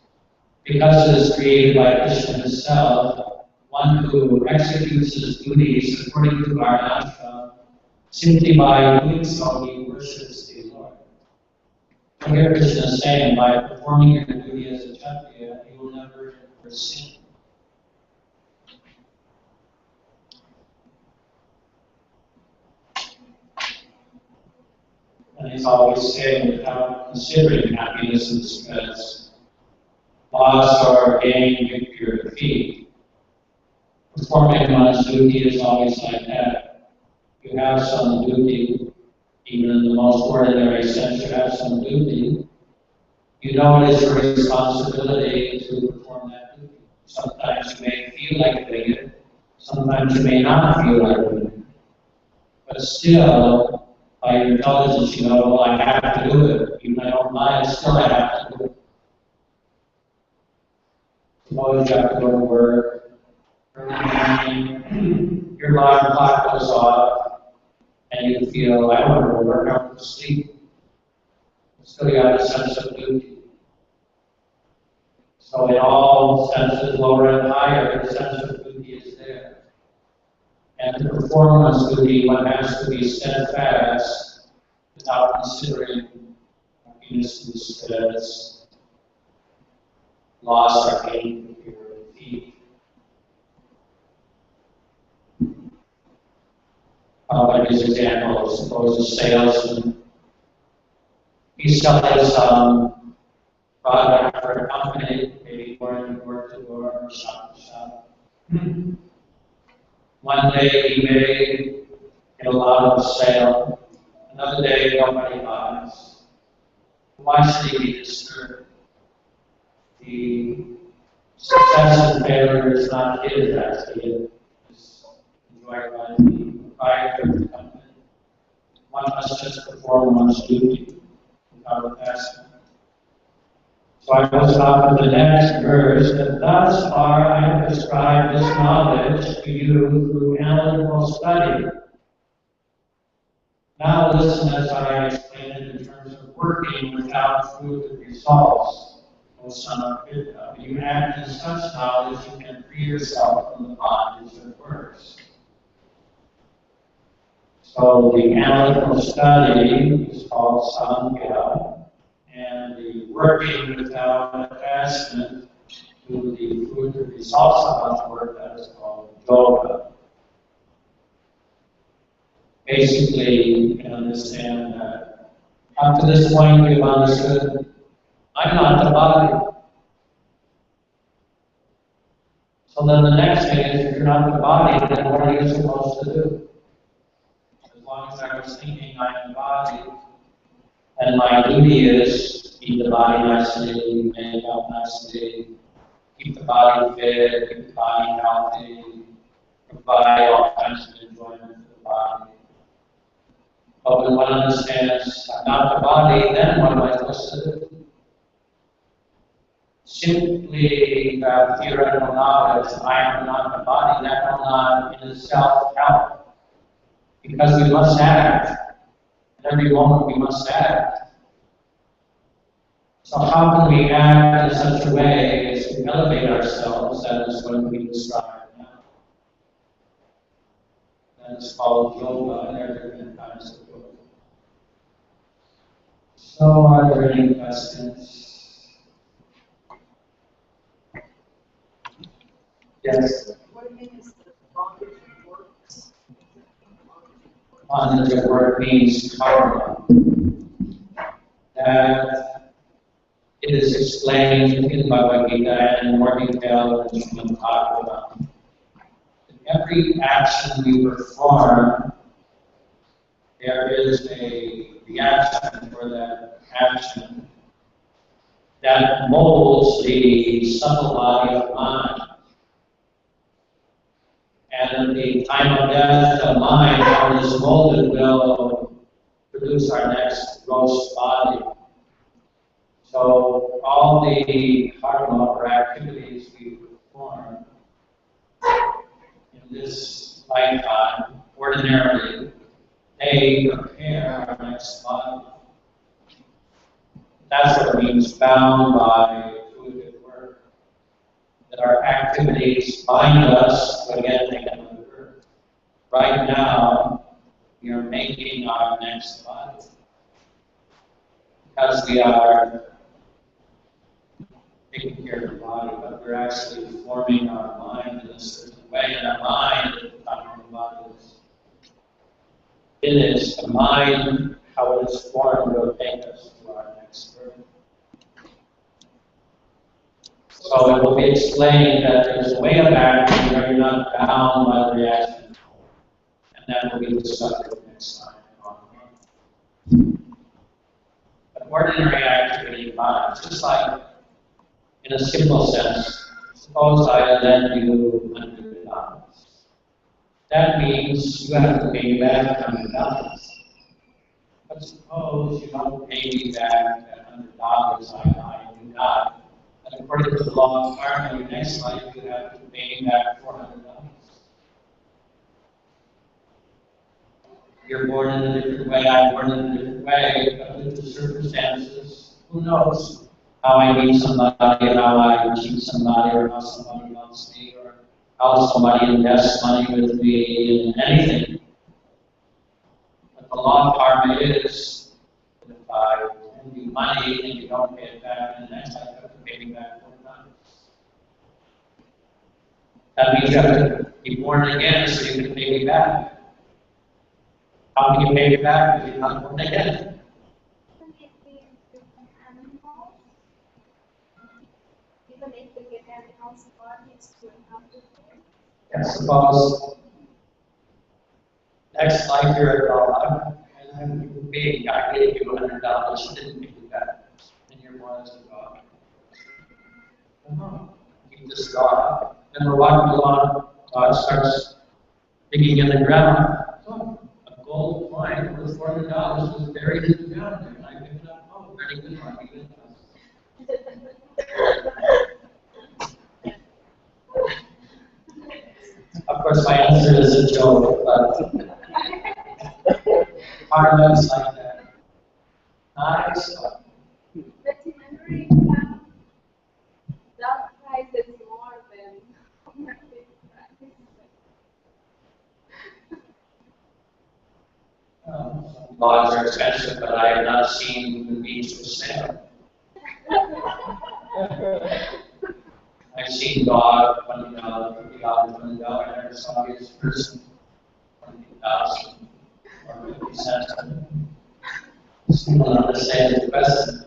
Because it is created by Krishna Himself, one who executes his duties according to Varnashram, simply by doing so, he worships the Lord. Here Krishna is saying, by performing your duty as a Kshatriya, you will never incur sin. And he's always saying, without considering happiness and distress, loss or gain, victory or defeat. Performing one's duty is always like that. You have some duty, even in the most ordinary sense, you have some duty. You know it is your responsibility to perform that duty. Sometimes you may feel like doing it, sometimes you may not feel like doing it. But still, by your intelligence, you know, well, I have to do it. Even if I don't mind, still I have to do it. Suppose you have to go to work, early morning, your alarm clock goes off, and you feel, I don't want to go to work, I want to sleep. Still you have a sense of duty. So in all senses, lower and higher, the sense of duty is there. And to perform one's duty, one has to be steadfast without considering happiness and distress, loss or gain, victory or defeat. Like his example, suppose a salesman, he's selling some product for a company, maybe going door to door or shop to shop. One day he may get a lot of sale, another day nobody buys. Why should he be disturbed? The success and failure is not his, actually. It is enjoyed by the proprietor of the company. One must just perform one's duty without attachment. So I will stop at the next verse, that thus far I have described this knowledge to you through analytical study. Now listen as I explain it in terms of working without fruitive results. O son of Vidya, you act in such knowledge you can free yourself from the bondage of works. So the analytical study is called Samkhya, and the working without attachment to the fruitive results of one's work, that is called yoga. Basically, you can understand that up to this point we've understood, I'm not the body. So then the next thing is, if you're not the body, then what are you supposed to do? As long as I was thinking I'm the body, and my duty is keep the body nicely, make up nicely, keep the body fit, keep the body healthy, provide all kinds of enjoyment for the body. But when one understands I'm not the body, then what am I supposed to do? Simply theoretical knowledge, I am not the body, that will not in itself help. Because we must act. Every moment we must act. So how can we act in such a way as to elevate ourselves? That is what we describe now. and it's called yoga, and there are different kinds of yoga. So, are there any questions? Yes. What means the bondage works? Bondage word means karma. That it is explained in Bhagavad Gita and in more detail in Srimad Bhagavatam. Every action we perform, there is a reaction for that action that molds the subtle body of mind. And at the time of death, the mind, when it is molded, will produce our next gross body. So all the karma or activities we perform in this lifetime, ordinarily, they prepare our next body. That's what it means, bound by fruitive work. That our activities bind us to again take another birth. Right now, we are making our next body. Because we are taking care of the body, but we're actually forming our mind in a certain way, and our mind at the time of the body is. It is the mind, how it is formed, will take us to our next birth. So it will be explained that there's a way of acting where you're not bound by the reaction, and that will be discussed next time. But ordinary activity, just like in a simple sense, suppose I lend you $100. That means you have to pay me back $100. But suppose you don't pay me back that $100 I do not. And according to the law of karma, your next life you have to pay me back $400. You're born in a different way, I'm born in a different way, but due to circumstances, who knows how I meet somebody, how I cheat somebody, or how somebody loves me, or how somebody invests money with me in anything. But the law of karma is that if I lend you money and you don't pay it back, then the next life you have to pay me back 4 times. That means you have to be born again so you can pay me back. How can you pay me back if you're not born again? Even if they get animals' bodies to encounter them. And suppose next life you're a dog, and I'm big, I gave you $100, you didn't pay me back, and you're born as a dog. Keep this dog, and we're walking along, God starts digging in the ground. Oh, a gold coin worth $400 was buried in the ground there, and I picked it up. Oh, very good one, you did Of course, my answer is a joke, but karma is like that. Nice. But remembering that price is more than market price. Logs are expensive, but I have not seen the beach for sale. I've seen dog $20, $50, $20. I never saw his person $20 or 50 cents. Still not understand the question.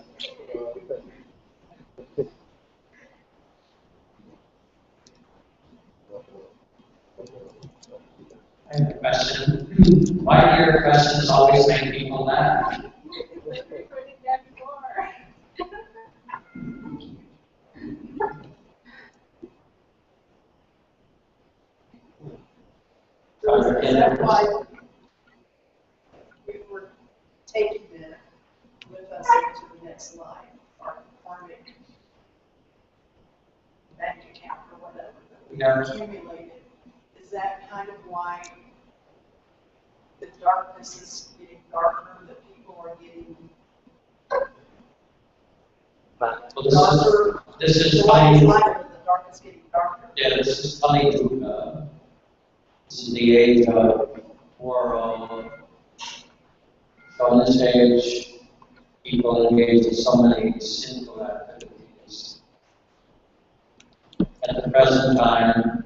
I have a question. Why do your questions always make people laugh? That's why we were taking them with us into the next life, our karmic bank account or whatever that we Yeah. accumulated. Is that kind of why the darkness is getting darker, that people are getting Well, this is the light is funny. lighter, the dark is getting darker? Yeah, this is funny. This is the age of world. So in this age, people engage in so many sinful activities. At the present time,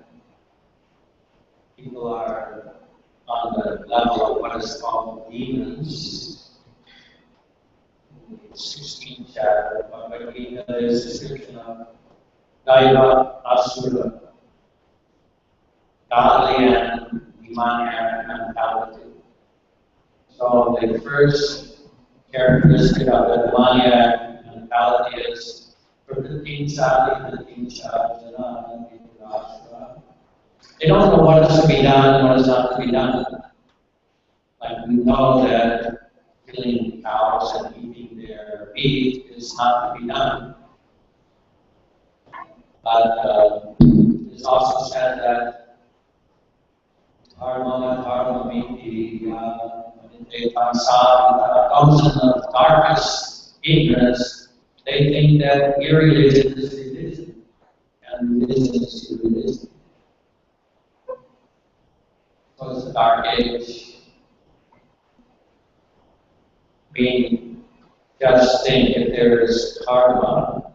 people are on the level of what is called demons. In the 16th chapter of Bhagavad Gita, there's a description of Daiva Asura, godly and demoniac mentality. So the first characteristic of the demoniac mentality is they don't know what is to be done and what is not to be done. Like we know that killing cows and eating their meat is not to be done. But it's also said that dharma miti those in the darkest ignorance, they think that irreligion is religion, and religion is religion. So it's a dark age. Being just think if there is karma,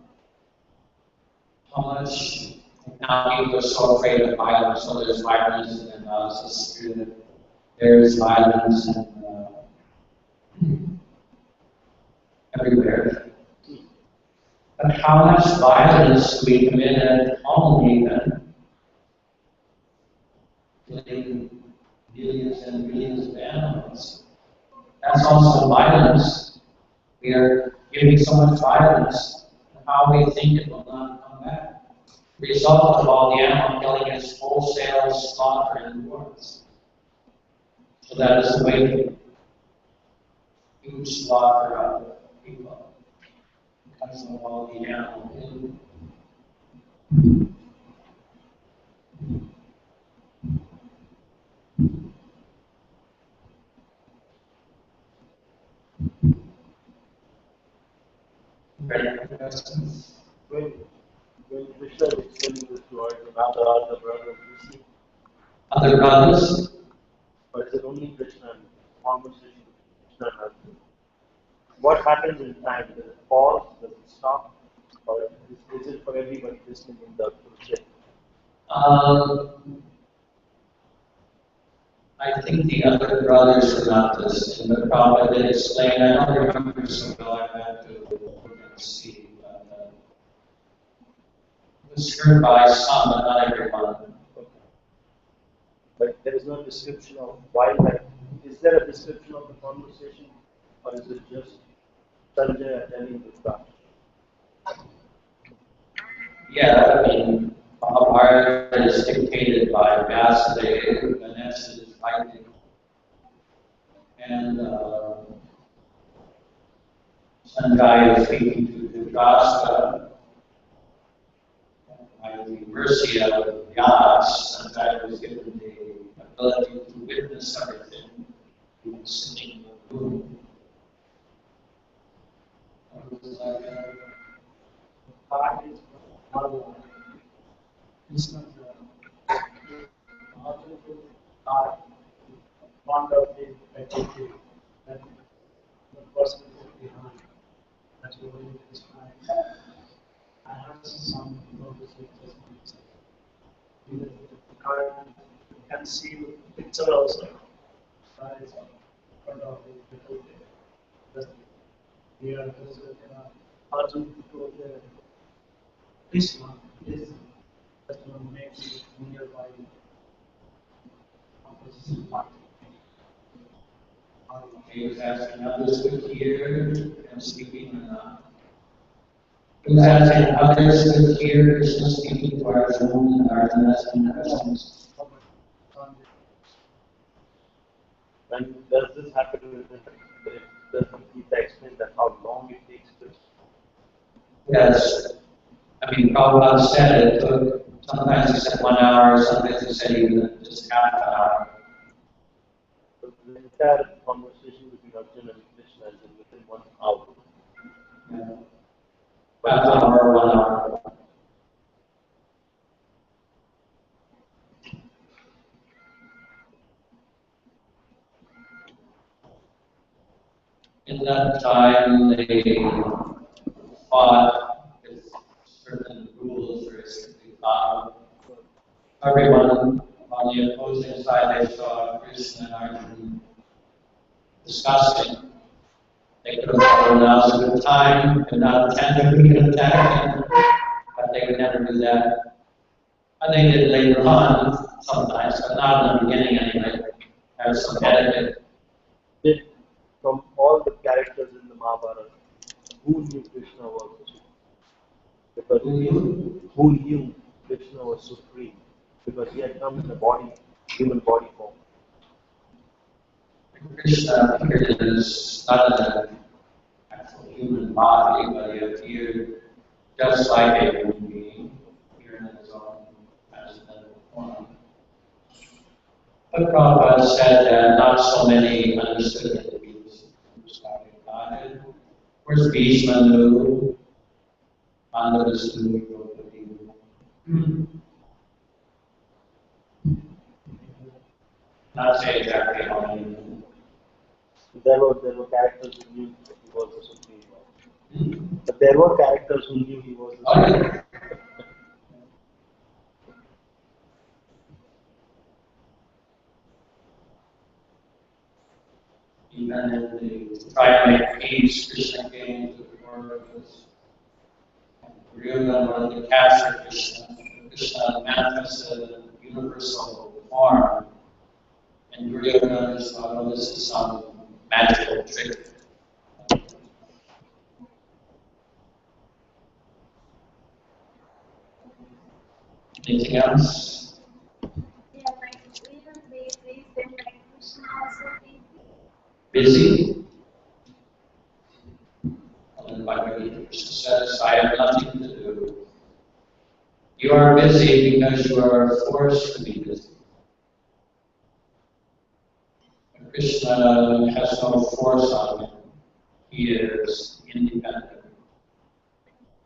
how much now people are so afraid of violence, so there's violence in society. There's violence everywhere. But how much violence do we commit at home even? Killing millions and millions of animals. That's also violence. We are giving so much violence, and how we think it will not come back. The result of all the animal killing is wholesale slaughter in wars. So that is the way to huge slaughter of people because of all the animal killing. When Krishna is telling this to other brothers, you see, Other brothers, or is it only Krishna and conversation with Krishna and Arjuna? What happens in time? Does it pause? Does it stop? Or is it for everybody listening in the project? I think the other brothers are not listening. The Prabhupada did explain. I don't remember so well. I have to look and see. But, it was heard by some, but not everyone. But there is no description of why that. Is there a description of the conversation? Or is it just Sanjay telling the stuff? Yeah, I mean, Mahabharata is dictated by Vyasadeva, Ganesh is writing. And Sanjay is speaking to Dhritarashtra. By the mercy of Vyas, Sanjay was given the ability to witness everything. He was sitting in the room. It was like Heart is Bhagavan. Krishna's heart, fond of his attitude, that the person is behind. That's what it is. I have some photos with this. In the card, you can see the picture also. That is front of the attitude. Here, Arjun told Krishna is just to make it nearby opposition party. he was asking others to hear and speaking or not. He was asking others to hear Krishna speaking to Arjuna and Arjuna asking questions. And does this happen with does Gita explain that how long it takes to? Yes. I mean, Prabhupada said it took, sometimes he said 1 hour, sometimes he said even just half an hour. So the entire conversation between Arjuna and Krishna is within 1 hour. Yeah. Half an hour, 1 hour. In that time, they fought with certain rules very strictly followed. Everyone on the opposing side, they saw Krishna and Arjuna discussing. They could have told now's a good time and not attempt to get attacked, but they would never do that. And they did later on sometimes, but not in the beginning anyway. There was some etiquette. Did, from all the characters in the Mahabharata, who knew Krishna was the supreme? Because who knew Krishna was supreme? Because he had come in a body, human body form. Krishna appeared as not an actual human body, but he appeared just like a human being, here in his own transcendental form. But Prabhupada said that not so many understood that he was talking about it. Of course, Bhishma knew, Pandavas knew, Draupadi knew. Not say exactly how many knew. There were characters who knew that he was the supreme Lord. But there were characters who knew he was the supreme. Even in the try to make peace, Krishna came to the world as Duryodhana wanted to capture Krishna. Krishna manifested in universal form. And Duryodhana just thought, oh, this is some magical trick. Anything else? Yeah, like even they say like Krishna also Busy? And BhagavadGita Krishna says, I have nothing to do. You are busy because you are forced to be busy. But Krishna has no force on him. He is independent.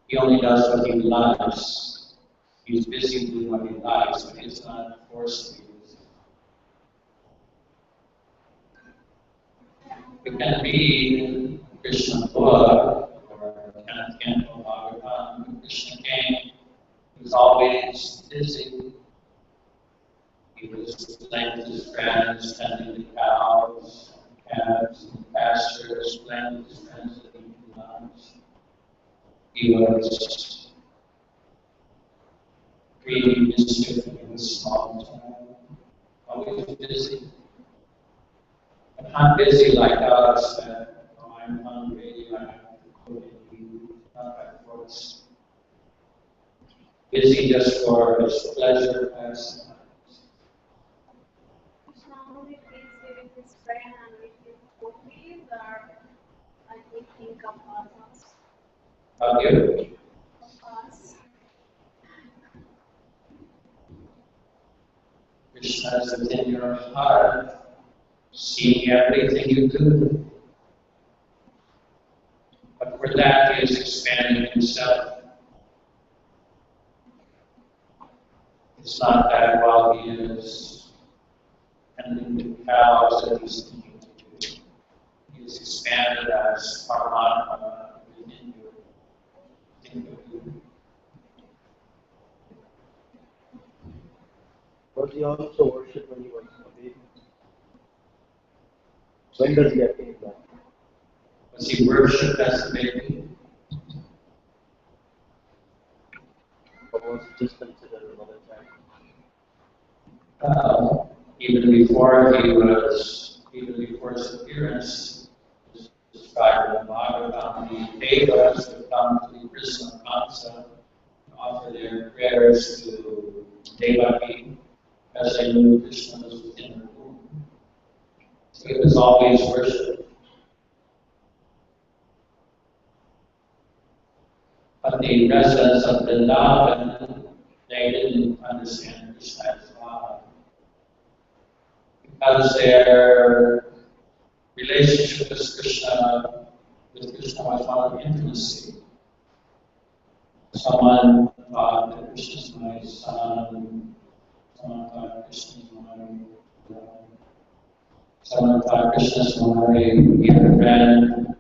He only does what he likes. He's busy doing what he likes, but he's not forced to be busy. We can read Krishna book or Canto Bhagavatam. When Krishna came, he was always busy. He was playing with his friends, tending the cows, calves, and pastures, playing with his friends at the lunch. He was creating mischief in a small town, always busy. But not busy like us, that oh, I'm hungry, I have to cook and eat, not by force. Busy just for his pleasure pastimes. Krishna only plays with his friend and with his cookies or I think of us. How you? Of us. Krishna is within your heart, seeing everything you do. But for that, he is expanding himself. It's not that while he is tending the cows that he's thinking to do. He is expanded as Paramatma within you. Think of you. Was he also worshipped when he was a baby? When does he attain that? Was he worshipped as a baby? Or was he just considered another child? Even before his appearance, described in the Bhagavatam, the Devas would come to the Krishna Kansa and offer their prayers to Devaki as they knew Krishna was within her womb. So he was always worshipped. But the residents of Vrindavan, they didn't understand Krishna as God. Because their relationship with Krishna was one of intimacy. Someone thought that Krishna is my son, someone thought Krishna is my brother, someone thought Krishna is my dear friend.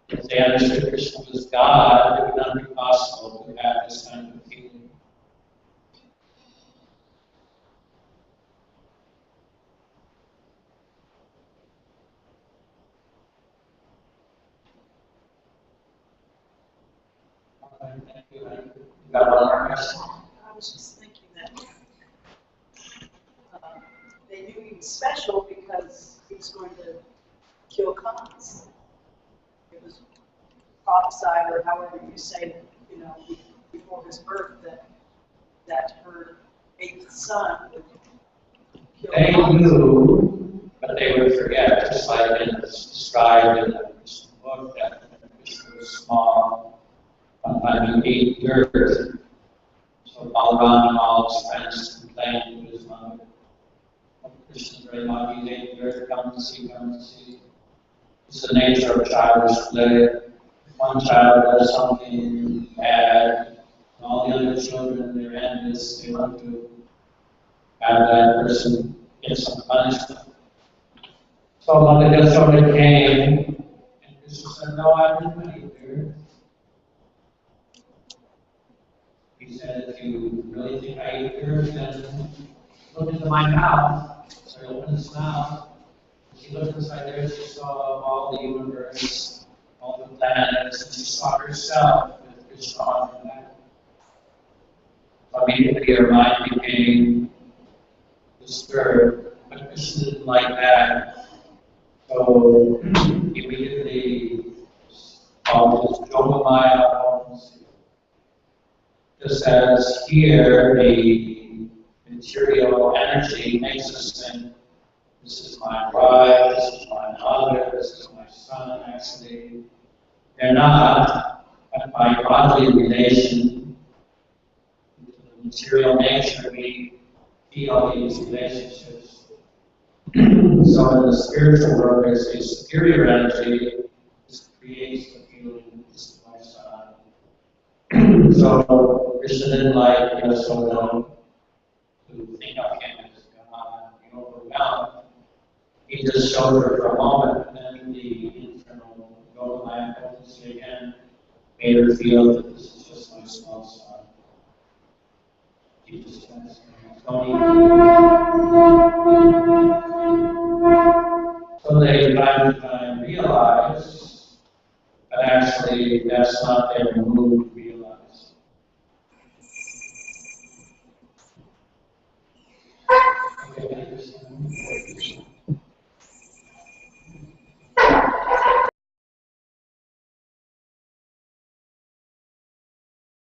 if they understood Krishna was God, it would not be possible to have this kind of feeling. Thank you. Got one more question? I was just thinking that they knew he was special because he was going to kill Kans. It was prophesied, or however you say, before his birth, that her eighth son would kill They Kans. knew, but they would forget, just like it's described in the Krishna book, that Krishna was small, I mean 8 years. So Balaram and all his friends complained to his mother. Krishna very much, he's 8 years, come to see, come to see. It's the nature of childish play. If one child does something bad, all the other children, their end is they want to have that person get some punishment. So when the Yashoda came, and Krishna said, no, I didn't make here. He said, if you really think I ate yours, then look into my mouth. So he opened his mouth. She looked inside there, she saw all the universe, all the planets, and she saw herself with Krishna on her lap. So immediately her mind became disturbed, but Krishna didn't like that. So immediately called his Yogamaya. Just as here the material energy makes us think, this is my wife, this is my mother, this is my son. Actually, they're not. But by godly relation to the material nature, we feel these relationships. So in the spiritual world, there's a superior energy that creates the feeling, this is my son. So Krishna didn't like Yashoda to think of him as God, being overwhelmed. He just showed her for a moment, and then the internal Yogamaya potency again made her feel that this is just my small son. Jesus Christ. So they time to time realize that actually that's not their mood.